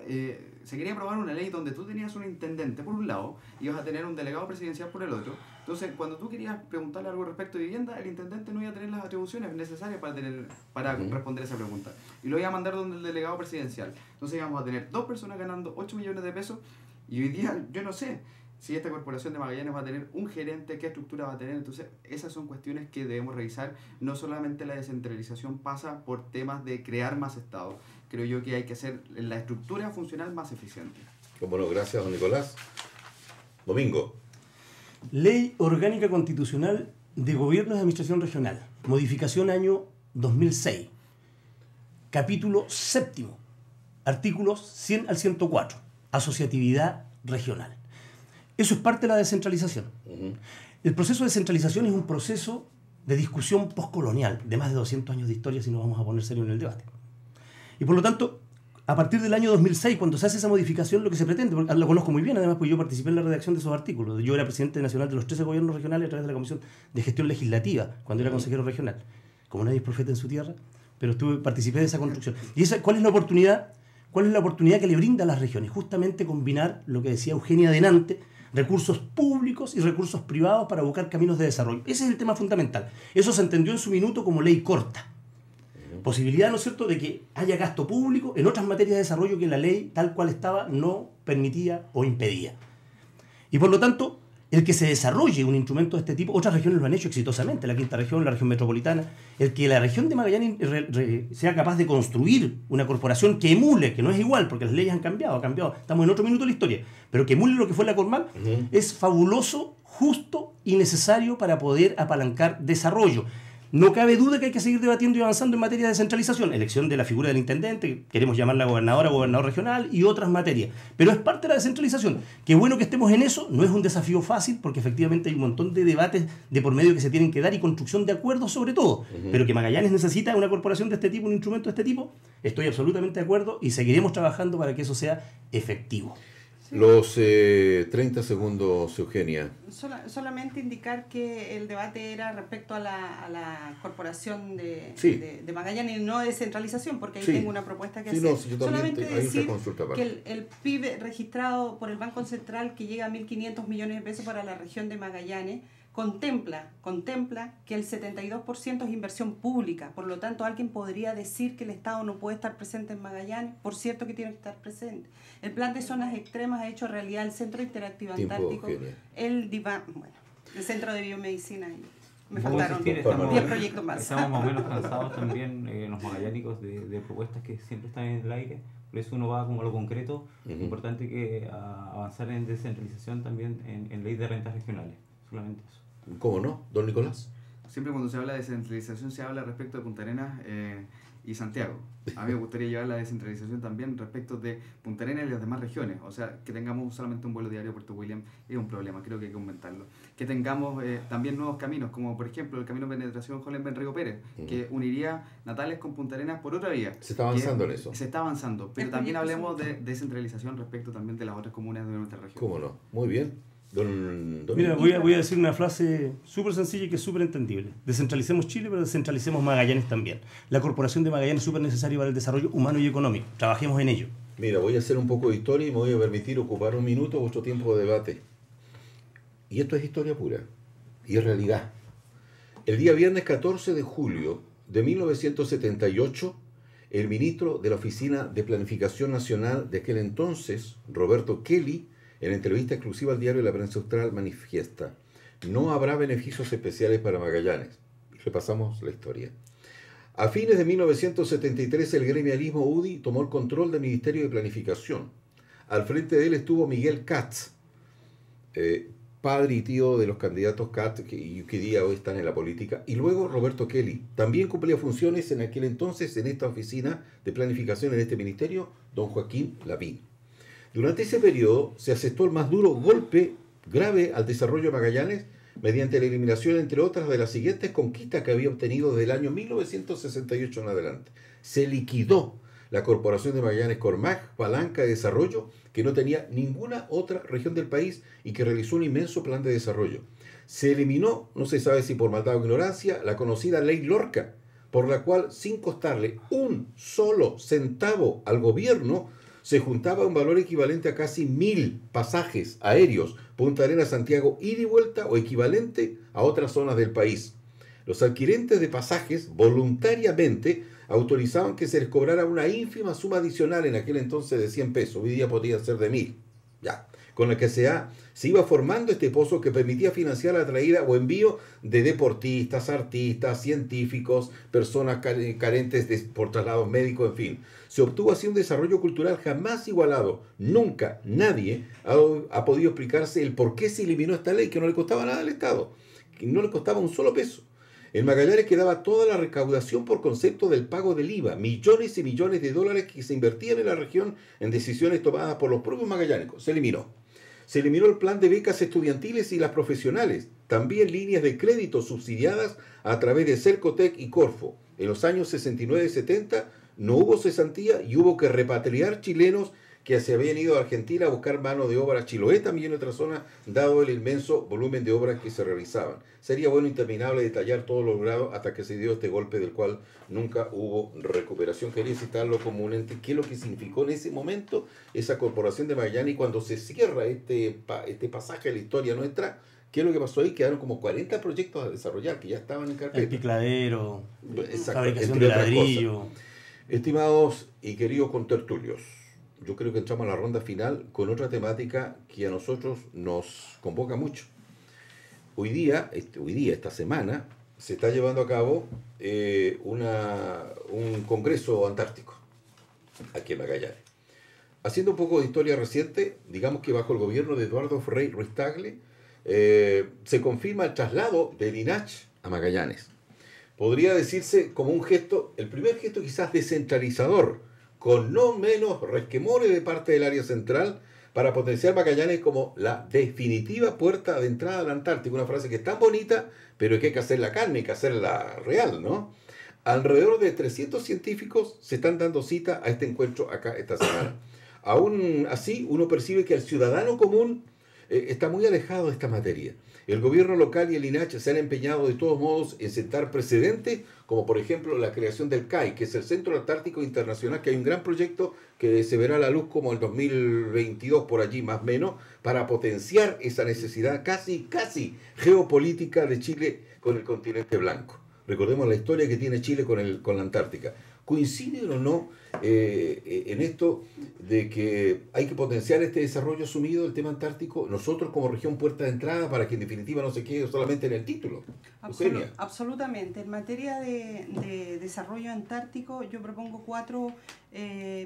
se quería aprobar una ley donde tú tenías un intendente por un lado y ibas a tener un delegado presidencial por el otro. Entonces, cuando tú querías preguntarle algo respecto de vivienda, el intendente no iba a tener las atribuciones necesarias para responder esa pregunta. Y lo iba a mandar donde el delegado presidencial. Entonces íbamos a tener 2 personas ganando 8 millones de pesos y hoy día yo no sé si esta corporación de Magallanes va a tener un gerente, qué estructura va a tener. Entonces, esas son cuestiones que debemos revisar. No solamente la descentralización pasa por temas de crear más Estado. Creo yo que hay que hacer la estructura funcional más eficiente. Bueno, gracias, don Nicolás. Domingo. Ley Orgánica Constitucional de Gobiernos de Administración Regional. Modificación año 2006. Capítulo 7. Artículos 100 al 104. Asociatividad regional. Eso es parte de la descentralización. El proceso de descentralización es un proceso de discusión postcolonial, de más de 200 años de historia, si nos vamos a poner serio en el debate. Y por lo tanto, a partir del año 2006, cuando se hace esa modificación, lo que se pretende, porque lo conozco muy bien, además, pues yo participé en la redacción de esos artículos. Yo era presidente nacional de los 13 gobiernos regionales a través de la Comisión de Gestión Legislativa, cuando era consejero regional. Como nadie es profeta en su tierra, pero participé de esa construcción. ¿Y cuál es la oportunidad? ¿Cuál es la oportunidad que le brinda a las regiones? Justamente combinar lo que decía Eugenia delante, recursos públicos y recursos privados para buscar caminos de desarrollo. Ese es el tema fundamental. Eso se entendió en su minuto como ley corta. Posibilidad, ¿no es cierto?, de que haya gasto público en otras materias de desarrollo que la ley, tal cual estaba, no permitía o impedía. Y por lo tanto, el que se desarrolle un instrumento de este tipo, otras regiones lo han hecho exitosamente, la quinta región, la región metropolitana, el que la región de Magallanes sea capaz de construir una corporación que emule, que no es igual, porque las leyes han cambiado, estamos en otro minuto de la historia, pero que emule lo que fue la Cormal, es fabuloso, justo y necesario para poder apalancar desarrollo. No cabe duda que hay que seguir debatiendo y avanzando en materia de descentralización, elección de la figura del intendente, queremos llamarla gobernadora, gobernador regional y otras materias, pero es parte de la descentralización. Qué bueno que estemos en eso, no es un desafío fácil porque efectivamente hay un montón de debates de por medio que se tienen que dar y construcción de acuerdos sobre todo, pero que Magallanes necesita una corporación de este tipo, un instrumento de este tipo, estoy absolutamente de acuerdo y seguiremos trabajando para que eso sea efectivo. Los 30 segundos, Eugenia. Solamente indicar que el debate era respecto a la corporación de Magallanes y no descentralización, porque ahí tengo una propuesta que hacer. No, yo solamente decir que el PIB registrado por el Banco Central, que llega a 1.500 millones de pesos para la región de Magallanes, contempla que el 72% es inversión pública. Por lo tanto, alguien podría decir que el Estado no puede estar presente en Magallanes. Por cierto que tiene que estar presente. El plan de zonas extremas ha hecho realidad el Centro Interactivo Antártico, el Centro de Biomedicina. Me faltaron 10 proyectos más. Estamos más o menos cansados también los magallánicos de propuestas que siempre están en el aire. Por eso uno va como a lo concreto. Es importante que avanzar en descentralización también en ley de rentas regionales. Solamente eso. ¿Cómo no, don Nicolás? Siempre cuando se habla de descentralización se habla respecto de Punta Arenas y Santiago. A mí me gustaría llevar la descentralización también respecto de Punta Arenas y las demás regiones. O sea, que tengamos solamente un vuelo diario a Puerto William es un problema, creo que hay que aumentarlo. Que tengamos también nuevos caminos, como por ejemplo el camino de penetración Hollenben-Río Pérez, que uniría Natales con Punta Arenas por otra vía. Se está avanzando en eso. Se está avanzando, pero también hablemos de descentralización respecto también de las otras comunas de nuestra región. ¿Cómo no? Muy bien. Mira, voy a decir una frase súper sencilla y que es súper entendible. Descentralicemos Chile, pero descentralicemos Magallanes también. La corporación de Magallanes es súper necesaria para el desarrollo humano y económico. Trabajemos en ello. Mira, voy a hacer un poco de historia y me voy a permitir ocupar un minuto de vuestro tiempo de debate. Y esto es historia pura. Y es realidad. El día viernes 14 de julio de 1978, el ministro de la Oficina de Planificación Nacional de aquel entonces, Roberto Kelly, en entrevista exclusiva al diario La Prensa Austral, manifiesta: no habrá beneficios especiales para Magallanes. Repasamos la historia. A fines de 1973 el gremialismo UDI tomó el control del Ministerio de Planificación. Al frente de él estuvo Miguel Katz, padre y tío de los candidatos Katz, que hoy día están en la política, y luego Roberto Kelly. También cumplía funciones en aquel entonces en esta oficina de planificación en este ministerio, don Joaquín Lavín. Durante ese periodo se asestó el más duro golpe grave al desarrollo de Magallanes mediante la eliminación, entre otras, de las siguientes conquistas que había obtenido desde el año 1968 en adelante. Se liquidó la Corporación de Magallanes Cormag, palanca de desarrollo que no tenía ninguna otra región del país y que realizó un inmenso plan de desarrollo. Se eliminó, no se sabe si por maldad o ignorancia, la conocida Ley Lorca, por la cual, sin costarle un solo centavo al gobierno, se juntaba un valor equivalente a casi 1.000 pasajes aéreos, Punta Arenas, Santiago, ida y vuelta o equivalente a otras zonas del país. Los adquirentes de pasajes voluntariamente autorizaban que se les cobrara una ínfima suma adicional, en aquel entonces de 100 pesos, hoy día podría ser de 1.000, ya, con la que se iba formando este pozo que permitía financiar la traída o envío de deportistas, artistas, científicos, personas carentes por traslados médicos, en fin. Se obtuvo así un desarrollo cultural jamás igualado. Nunca nadie ha podido explicarse el por qué se eliminó esta ley, que no le costaba nada al Estado, que no le costaba un solo peso. En Magallanes quedaba toda la recaudación por concepto del pago del IVA, millones y millones de dólares que se invertían en la región en decisiones tomadas por los propios magallánicos. Se eliminó. Se eliminó el plan de becas estudiantiles y las profesionales, también líneas de crédito subsidiadas a través de Cercotec y Corfo. En los años 69 y 70 no hubo cesantía y hubo que repatriar chilenos que se habían ido a Argentina a buscar mano de obra, Chiloé también en otras zonas, dado el inmenso volumen de obras que se realizaban. Sería bueno interminable detallar todo lo logrado hasta que se dio este golpe del cual nunca hubo recuperación. Quería citarlo como un ente, qué es lo que significó en ese momento esa Corporación de Magallanes, y cuando se cierra este pasaje de la historia nuestra, ¿qué es lo que pasó ahí? Quedaron como 40 proyectos a desarrollar que ya estaban en carpeta. El picladero, exacto, fabricación de ladrillo. Estimados y queridos contertulios, yo creo que entramos a la ronda final con otra temática que a nosotros nos convoca mucho. Hoy día, esta semana, se está llevando a cabo un congreso antártico aquí en Magallanes. Haciendo un poco de historia reciente, digamos que bajo el gobierno de Eduardo Frei Ruiz-Tagle se confirma el traslado del INACH a Magallanes. Podría decirse como un gesto, el primer gesto quizás descentralizador, con no menos resquemores de parte del área central, para potenciar Magallanes como la definitiva puerta de entrada al Antártico. Una frase que es tan bonita, pero que hay que hacerla carne, hay que hacerla real, ¿no? Alrededor de 300 científicos se están dando cita a este encuentro acá esta semana. Aún así, uno percibe que el ciudadano común está muy alejado de esta materia. El gobierno local y el INACH se han empeñado de todos modos en sentar precedentes, como por ejemplo la creación del CAI, que es el Centro Antártico Internacional, que hay un gran proyecto que se verá a la luz como el 2022 por allí más o menos, para potenciar esa necesidad casi geopolítica de Chile con el continente blanco. Recordemos la historia que tiene Chile con la Antártica. ¿Coinciden o no en esto de que hay que potenciar este desarrollo asumido del tema antártico, nosotros como región puerta de entrada, para que en definitiva no se quede solamente en el título? Absolutamente. En materia de desarrollo antártico yo propongo 4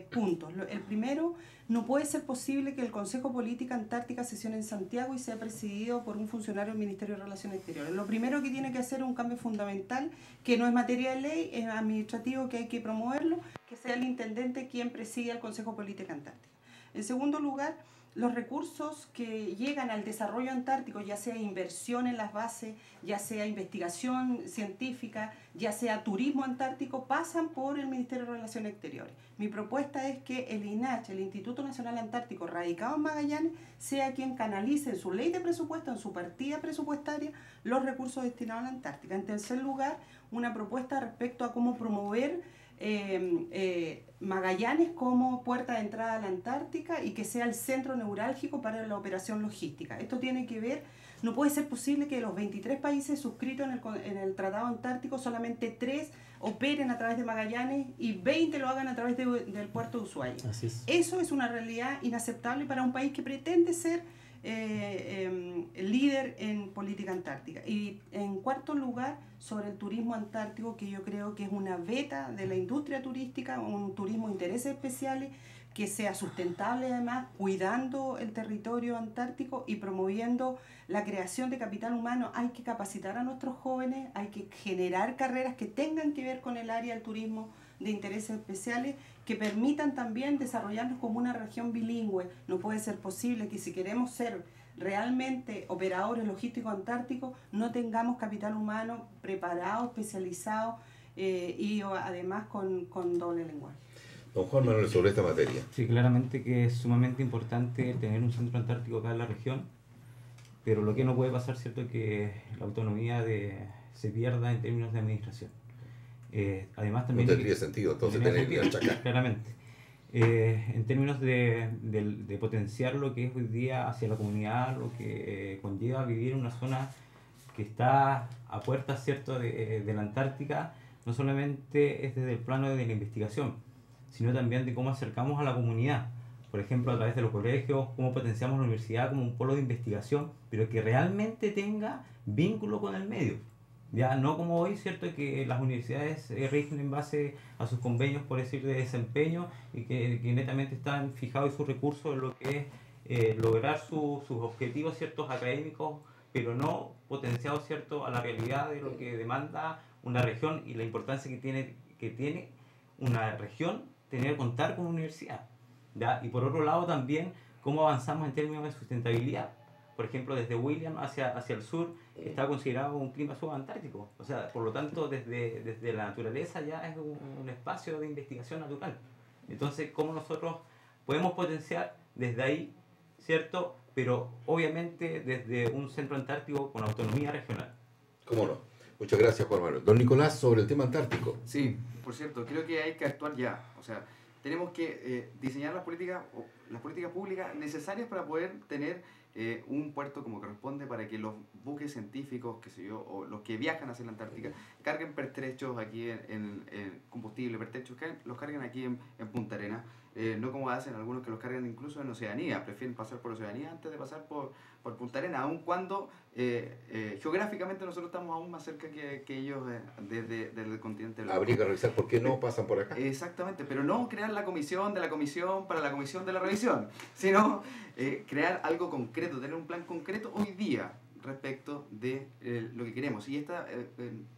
puntos. El primero, no puede ser posible que el Consejo Política Antártica sesione en Santiago y sea presidido por un funcionario del Ministerio de Relaciones Exteriores. Lo primero que tiene que hacer es un cambio fundamental, que no es materia de ley, es administrativo, que hay que promoverlo, que sea el intendente quien presida el Consejo Política Antártica. En segundo lugar, los recursos que llegan al desarrollo antártico, ya sea inversión en las bases, ya sea investigación científica, ya sea turismo antártico, pasan por el Ministerio de Relaciones Exteriores. Mi propuesta es que el INACH, el Instituto Nacional Antártico, radicado en Magallanes, sea quien canalice en su ley de presupuesto, en su partida presupuestaria, los recursos destinados a la Antártica. En tercer lugar, una propuesta respecto a cómo promover Magallanes como puerta de entrada a la Antártica y que sea el centro neurálgico para la operación logística. Esto tiene que ver, no puede ser posible que de los 23 países suscritos en el Tratado Antártico solamente 3 operen a través de Magallanes y 20 lo hagan a través del puerto de Ushuaia. Así es. Eso es una realidad inaceptable para un país que pretende ser líder en política antártica. Y en cuarto lugar, sobre el turismo antártico, que yo creo que es una beta de la industria turística, un turismo de intereses especiales, que sea sustentable además, cuidando el territorio antártico y promoviendo la creación de capital humano. Hay que capacitar a nuestros jóvenes, hay que generar carreras que tengan que ver con el área del turismo de intereses especiales, que permitan también desarrollarnos como una región bilingüe. No puede ser posible que si queremos ser realmente operadores logísticos antárticos no tengamos capital humano preparado, especializado y además con doble lenguaje. Don Juan Manuel, sobre esta materia. Sí, claramente que es sumamente importante tener un centro antártico acá en la región, pero lo que no puede pasar, ¿cierto?, es que la autonomía se pierda en términos de administración. Además también... No tendría sentido, entonces tener que achacar. Claramente. En términos de potenciar lo que es hoy día hacia la comunidad, lo que conlleva vivir en una zona que está a puertas, ¿cierto?, de la Antártica, no solamente es desde el plano de la investigación, sino también de cómo acercamos a la comunidad. Por ejemplo, a través de los colegios, cómo potenciamos la universidad como un polo de investigación, pero que realmente tenga vínculo con el medio. Ya no como hoy, ¿cierto?, que las universidades rigen en base a sus convenios, por decir, de desempeño, y que netamente están fijados sus recursos en lo que es lograr sus objetivos, ciertos, académicos, pero no potenciados, ¿cierto?, a la realidad de lo que demanda una región y la importancia que tiene una región contar con una universidad. ¿Ya? Y por otro lado también cómo avanzamos en términos de sustentabilidad. Por ejemplo, desde William hacia el sur está considerado un clima subantártico. O sea, por lo tanto, desde la naturaleza ya es un espacio de investigación natural. Entonces, ¿cómo nosotros podemos potenciar desde ahí, ¿cierto? Pero obviamente desde un centro antártico con autonomía regional. ¿Cómo no? Muchas gracias, Juan Manuel. Don Nicolás, sobre el tema antártico. Sí, por cierto, creo que hay que actuar ya. O sea, tenemos que diseñar las políticas públicas necesarias para poder tener un puerto como corresponde, para que los buques científicos, qué sé yo, o los que viajan hacia la Antártica, carguen pertrechos aquí en combustible, pertrechos, los carguen aquí en Punta Arenas. No como hacen algunos que los cargan incluso en Oceanía, prefieren pasar por Oceanía antes de pasar por Punta Arenas, aun cuando geográficamente nosotros estamos aún más cerca que ellos desde el continente blanco. Habría que revisar por qué no pasan por acá. Exactamente, pero no crear la comisión de la comisión para la comisión de la revisión, sino crear algo concreto, tener un plan concreto hoy día respecto de lo que queremos. Y esta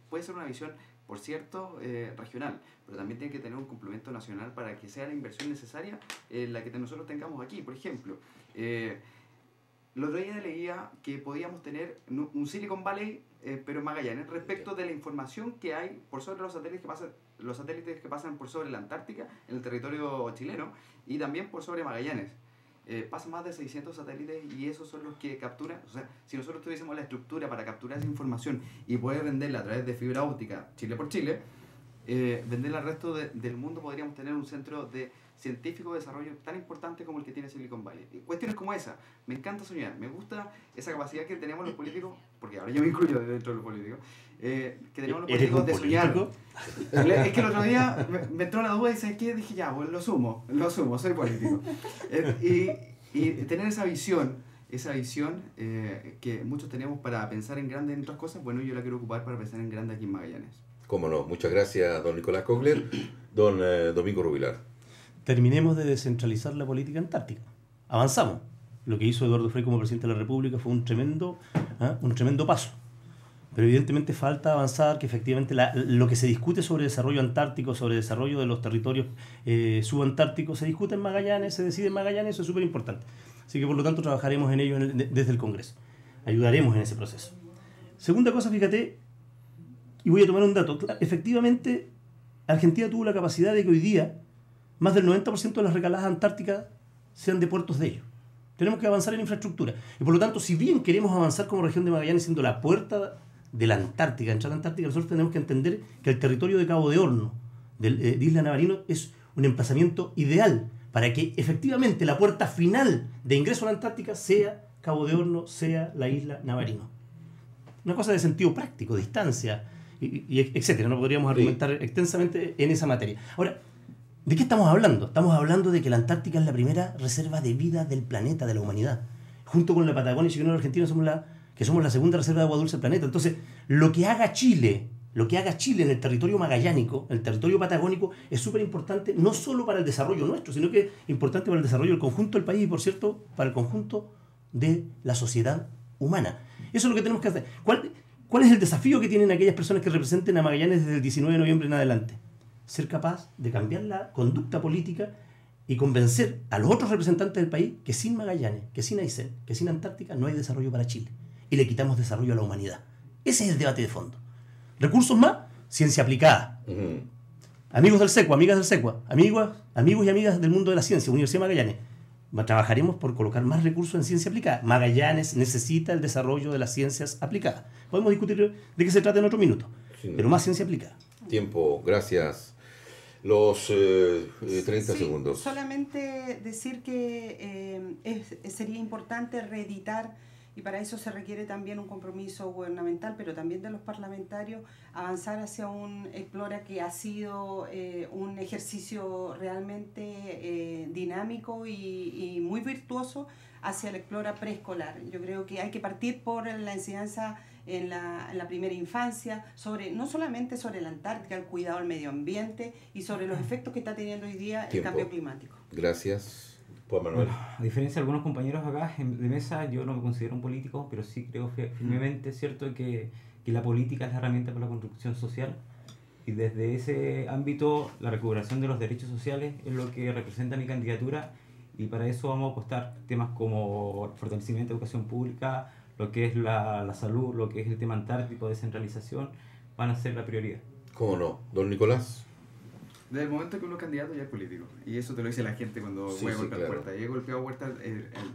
puede ser una visión, por cierto, regional, pero también tiene que tener un complemento nacional para que sea la inversión necesaria la que nosotros tengamos aquí. Por ejemplo, el otro día leía que podíamos tener un Silicon Valley, pero en Magallanes, respecto de la información que hay por sobre los satélites que pasan por sobre la Antártica, en el territorio chileno, y también por sobre Magallanes. Pasan más de 600 satélites y esos son los que capturan. O sea, si nosotros tuviésemos la estructura para capturar esa información y poder venderla a través de fibra óptica Chile por Chile, venderla al resto del mundo, podríamos tener un centro de científico de desarrollo tan importante como el que tiene Silicon Valley. Y cuestiones como esa, me encanta soñar, me gusta esa capacidad que tenemos los políticos, porque ahora yo me incluyo dentro de los políticos, que tenemos los políticos de soñar. Es que el otro día me entró la duda y ¿sabes qué? Dije, ya, pues lo sumo, soy político. Y tener esa visión que muchos tenemos para pensar en grande en otras cosas, bueno, yo la quiero ocupar para pensar en grande aquí en Magallanes. Cómo no, muchas gracias, don Nicolás Kogler. Don Domingo Rubilar. Terminemos de descentralizar la política antártica. Avanzamos. Lo que hizo Eduardo Frei como presidente de la República fue un tremendo paso. Pero evidentemente falta avanzar, que efectivamente lo que se discute sobre desarrollo antártico, sobre desarrollo de los territorios subantárticos, se discute en Magallanes, se decide en Magallanes, eso es súper importante. Así que por lo tanto trabajaremos en ello desde el Congreso. Ayudaremos en ese proceso. Segunda cosa, fíjate, y voy a tomar un dato. Efectivamente, Argentina tuvo la capacidad de que hoy día más del 90% de las recaladas antárticas sean de puertos de ellos. Tenemos que avanzar en infraestructura. Y por lo tanto, si bien queremos avanzar como región de Magallanes siendo la puerta de la Antártica, entrar a la Antártica, nosotros tenemos que entender que el territorio de Cabo de Horno, de Isla Navarino, es un emplazamiento ideal para que efectivamente la puerta final de ingreso a la Antártica sea Cabo de Horno, sea la Isla Navarino. Una cosa de sentido práctico, distancia, y etcétera. No podríamos argumentar extensamente en esa materia. Ahora, ¿de qué estamos hablando? Estamos hablando de que la Antártica es la primera reserva de vida del planeta, de la humanidad. junto con la Patagonia y con la Argentina somos la segunda reserva de agua dulce del planeta. Entonces, lo que haga Chile en el territorio magallánico, el territorio patagónico, es súper importante, no solo para el desarrollo nuestro, sino que es importante para el desarrollo del conjunto del país y, por cierto, para el conjunto de la sociedad humana. Eso es lo que tenemos que hacer. ¿Cuál es el desafío que tienen aquellas personas que representen a Magallanes desde el 19 de noviembre en adelante? Ser capaz de cambiar la conducta política y convencer a los otros representantes del país que sin Magallanes, que sin Aysén, que sin Antártica no hay desarrollo para Chile. Y le quitamos desarrollo a la humanidad. Ese es el debate de fondo. Recursos más, ciencia aplicada. Amigos del SECUA, amigas del SECUA, amigos y amigas del mundo de la ciencia, Universidad de Magallanes, trabajaremos por colocar más recursos en ciencia aplicada. Magallanes necesita el desarrollo de las ciencias aplicadas. Podemos discutir de qué se trata en otro minuto, pero más ciencia aplicada. Tiempo, gracias. Los 30 segundos. Solamente decir que sería importante reeditar, y para eso se requiere también un compromiso gubernamental, pero también de los parlamentarios, avanzar hacia un Explora que ha sido un ejercicio realmente dinámico y muy virtuoso hacia el Explora preescolar. Yo creo que hay que partir por la enseñanza en la primera infancia, no solamente sobre la Antártica, el cuidado del medio ambiente y sobre los efectos que está teniendo hoy día el cambio climático. Gracias. Juan Manuel. Bueno, a diferencia de algunos compañeros acá de mesa, yo no me considero un político, pero sí creo firmemente, ¿cierto?, que la política es la herramienta para la construcción social, y desde ese ámbito la recuperación de los derechos sociales es lo que representa mi candidatura, y para eso vamos a apostar temas como fortalecimiento de educación pública, lo que es la salud, lo que es el tema antártico, descentralización, van a ser la prioridad. ¿Cómo no? Don Nicolás. Desde el momento que uno es candidato ya es político. Y eso te lo dice la gente cuando voy a golpear puertas. Yo he golpeado puertas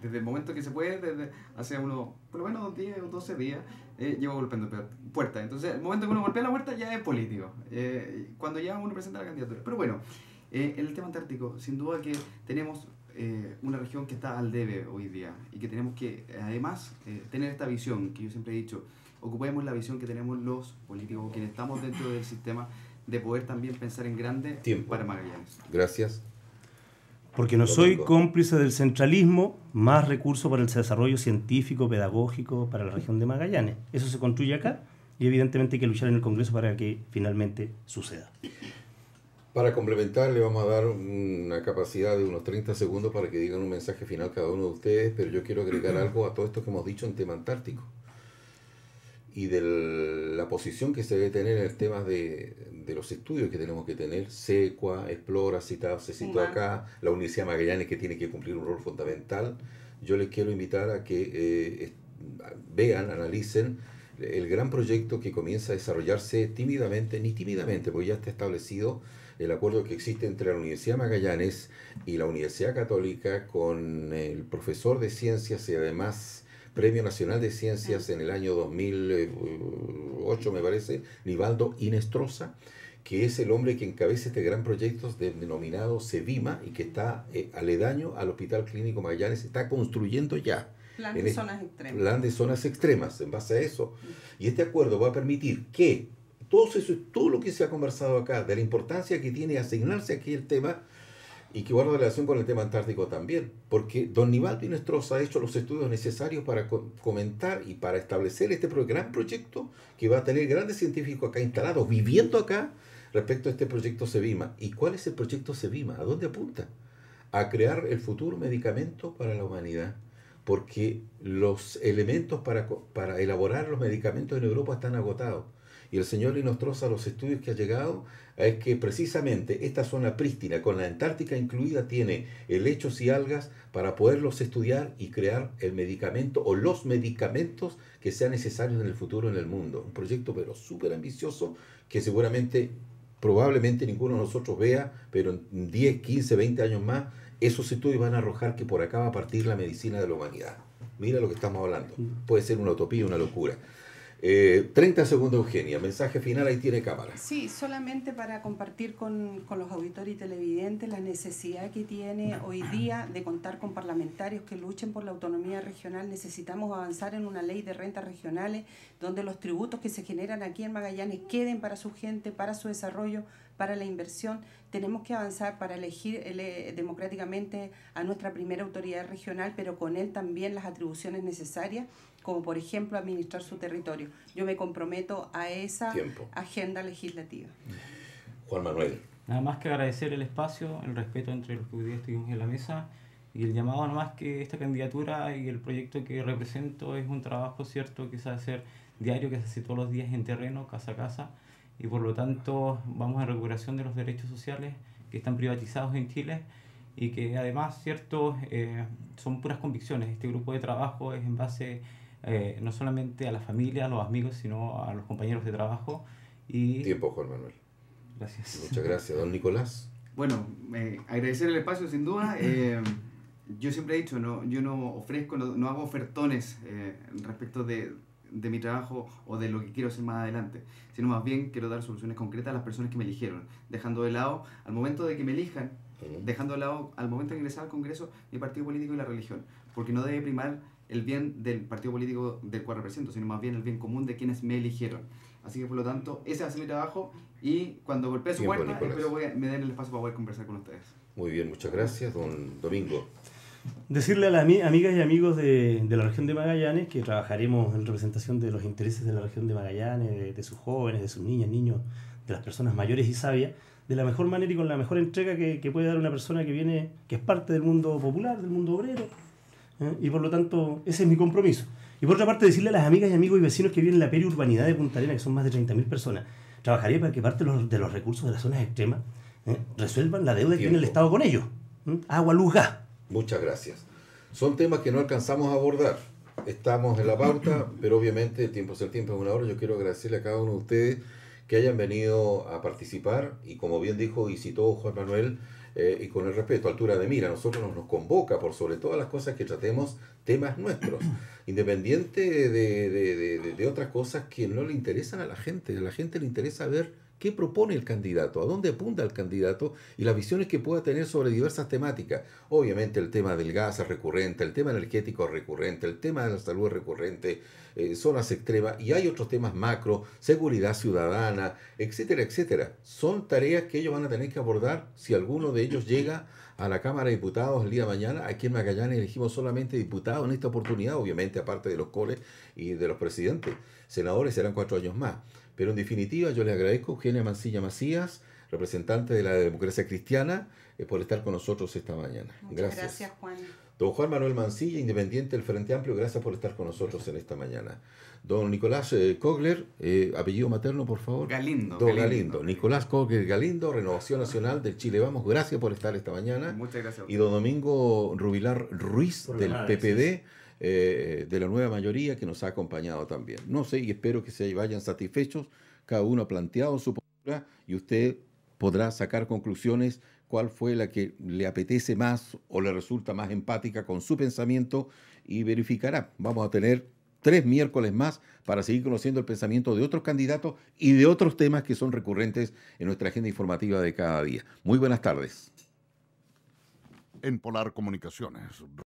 desde el momento que se puede, desde hace por lo menos 10 o 12 días, llevo golpeando puertas. Entonces, el momento que uno golpea la puerta ya es político. Cuando ya uno presenta la candidatura. Pero bueno, en el tema antártico, sin duda que tenemos una región que está al debe hoy día. Y que tenemos que, además, tener esta visión que yo siempre he dicho. Ocupemos la visión que tenemos los políticos, quienes estamos dentro del sistema, de poder también pensar en grande para Magallanes. Gracias. Porque no soy cómplice del centralismo, más recursos para el desarrollo científico, pedagógico para la región de Magallanes. Eso se construye acá y evidentemente hay que luchar en el Congreso para que finalmente suceda. Para complementar, le vamos a dar una capacidad de unos 30 segundos para que digan un mensaje final cada uno de ustedes, pero yo quiero agregar algo a todo esto que hemos dicho en tema antártico y de la posición que se debe tener en el tema de los estudios que tenemos que tener. SECUA, Explora, se citó acá, la Universidad de Magallanes, que tiene que cumplir un rol fundamental. Yo les quiero invitar a que vean, analicen el gran proyecto que comienza a desarrollarse tímidamente, porque ya está establecido el acuerdo que existe entre la Universidad de Magallanes y la Universidad Católica, con el profesor de ciencias y además Premio Nacional de Ciencias en el año 2008, me parece, Nivaldo Inestrosa, que es el hombre que encabeza este gran proyecto denominado CEVIMA y que está aledaño al Hospital Clínico Magallanes, está construyendo ya. Plan de zonas extremas. Plan de zonas extremas, en base a eso. Y este acuerdo va a permitir que todo lo que se ha conversado acá, de la importancia que tiene asignarse aquí el tema, y que guarda relación con el tema antártico también, porque don Nivaldo Inestrosa ha hecho los estudios necesarios para comentar y para establecer este gran proyecto que va a tener grandes científicos acá instalados, viviendo acá, respecto a este proyecto CEVIMA. ¿Y cuál es el proyecto CEVIMA? ¿A dónde apunta? A crear el futuro medicamento para la humanidad, porque los elementos para elaborar los medicamentos en Europa están agotados. Y el señor Inestrosa, los estudios que ha llegado, es que precisamente esta zona prístina, con la Antártica incluida, tiene helechos y algas para poderlos estudiar y crear el medicamento o los medicamentos que sean necesarios en el futuro en el mundo. Un proyecto pero súper ambicioso que seguramente, probablemente ninguno de nosotros vea, pero en 10, 15, 20 años más, esos estudios van a arrojar que por acá va a partir la medicina de la humanidad. Mira lo que estamos hablando. Puede ser una utopía, una locura. 30 segundos, Eugenia. Mensaje final, ahí tiene cámara. Sí, solamente para compartir con los auditores y televidentes la necesidad que tiene hoy día de contar con parlamentarios que luchen por la autonomía regional. Necesitamos avanzar en una ley de rentas regionales donde los tributos que se generan aquí en Magallanes queden para su gente, para su desarrollo, para la inversión. Tenemos que avanzar para elegir democráticamente a nuestra primera autoridad regional, pero con él también las atribuciones necesarias, como por ejemplo administrar su territorio. Yo me comprometo a esa agenda legislativa. Juan Manuel. Nada más que agradecer el espacio, el respeto entre los que hoy día estuvimos en la mesa y el llamado, nada más que esta candidatura y el proyecto que represento es un trabajo cierto que se va a hacer diario, que se hace todos los días en terreno, casa a casa, y por lo tanto vamos a recuperación de los derechos sociales que están privatizados en Chile y que además cierto son puras convicciones. Este grupo de trabajo es en base no solamente a la familia, a los amigos, sino a los compañeros de trabajo. Tiempo, Juan Manuel. Gracias. Muchas gracias. Don Nicolás. Bueno, agradecer el espacio sin duda. Yo siempre he dicho, yo no ofrezco, no hago ofertones respecto de mi trabajo o de lo que quiero hacer más adelante, sino más bien quiero dar soluciones concretas a las personas que me eligieron, dejando de lado, al momento de que me elijan, dejando de lado, al momento de ingresar al Congreso, mi partido político y la religión, porque no debe primar el bien del partido político del cual represento, sino más bien el bien común de quienes me eligieron. Así que por lo tanto, ese va a ser mi trabajo y cuando golpee su puerta, espero me den el espacio para poder conversar con ustedes. Muy bien, muchas gracias, don Domingo. Decirle a las amigas y amigos de la región de Magallanes que trabajaremos en representación de los intereses de la región de Magallanes, de sus jóvenes, de sus niñas, niños, de las personas mayores y sabias, de la mejor manera y con la mejor entrega que puede dar una persona que es parte del mundo popular, del mundo obrero, y por lo tanto ese es mi compromiso. Y por otra parte decirle a las amigas y amigos y vecinos que viven en la periurbanidad de Punta Arenas, que son más de 30.000 personas, trabajaré para que parte de los recursos de las zonas extremas resuelvan la deuda que tiene el Estado con ellos. Agua, luz, gas. Muchas gracias. Son temas que no alcanzamos a abordar. Estamos en la pauta, pero obviamente el tiempo es el tiempo, es una hora. Yo quiero agradecerle a cada uno de ustedes que hayan venido a participar y como bien dijo y citó Juan Manuel, y con el respeto, altura de mira, nosotros nos convoca por sobre todas las cosas que tratemos temas nuestros, independiente de otras cosas que no le interesan a la gente le interesa ver qué propone el candidato, a dónde apunta el candidato y las visiones que pueda tener sobre diversas temáticas. Obviamente el tema del gas es recurrente, el tema energético es recurrente, el tema de la salud es recurrente, zonas extremas, y hay otros temas macro, seguridad ciudadana, etcétera, etcétera. Son tareas que ellos van a tener que abordar si alguno de ellos llega a la Cámara de Diputados el día de mañana. Aquí en Magallanes elegimos solamente diputados en esta oportunidad, obviamente aparte de los coles y de los presidentes. Senadores serán 4 años más. Pero en definitiva yo les agradezco a Eugenia Mancilla Macías, representante de la democracia cristiana, por estar con nosotros esta mañana. Muchas gracias, Juan. Don Juan Manuel Mancilla, independiente del Frente Amplio, gracias por estar con nosotros en esta mañana. Don Nicolás Kogler, apellido materno, por favor. Galindo. Don Galindo. Nicolás Kogler Galindo, Renovación Nacional del Chile Vamos, gracias por estar esta mañana. Muchas gracias. Y don Domingo Rubilar Ruiz, del PPD, de la nueva mayoría, que nos ha acompañado también. No sé, y espero que se vayan satisfechos. Cada uno ha planteado su postura y usted podrá sacar conclusiones cuál fue la que le apetece más o le resulta más empática con su pensamiento y verificará. Vamos a tener 3 miércoles más para seguir conociendo el pensamiento de otros candidatos y de otros temas que son recurrentes en nuestra agenda informativa de cada día. Muy buenas tardes. En Polar Comunicaciones.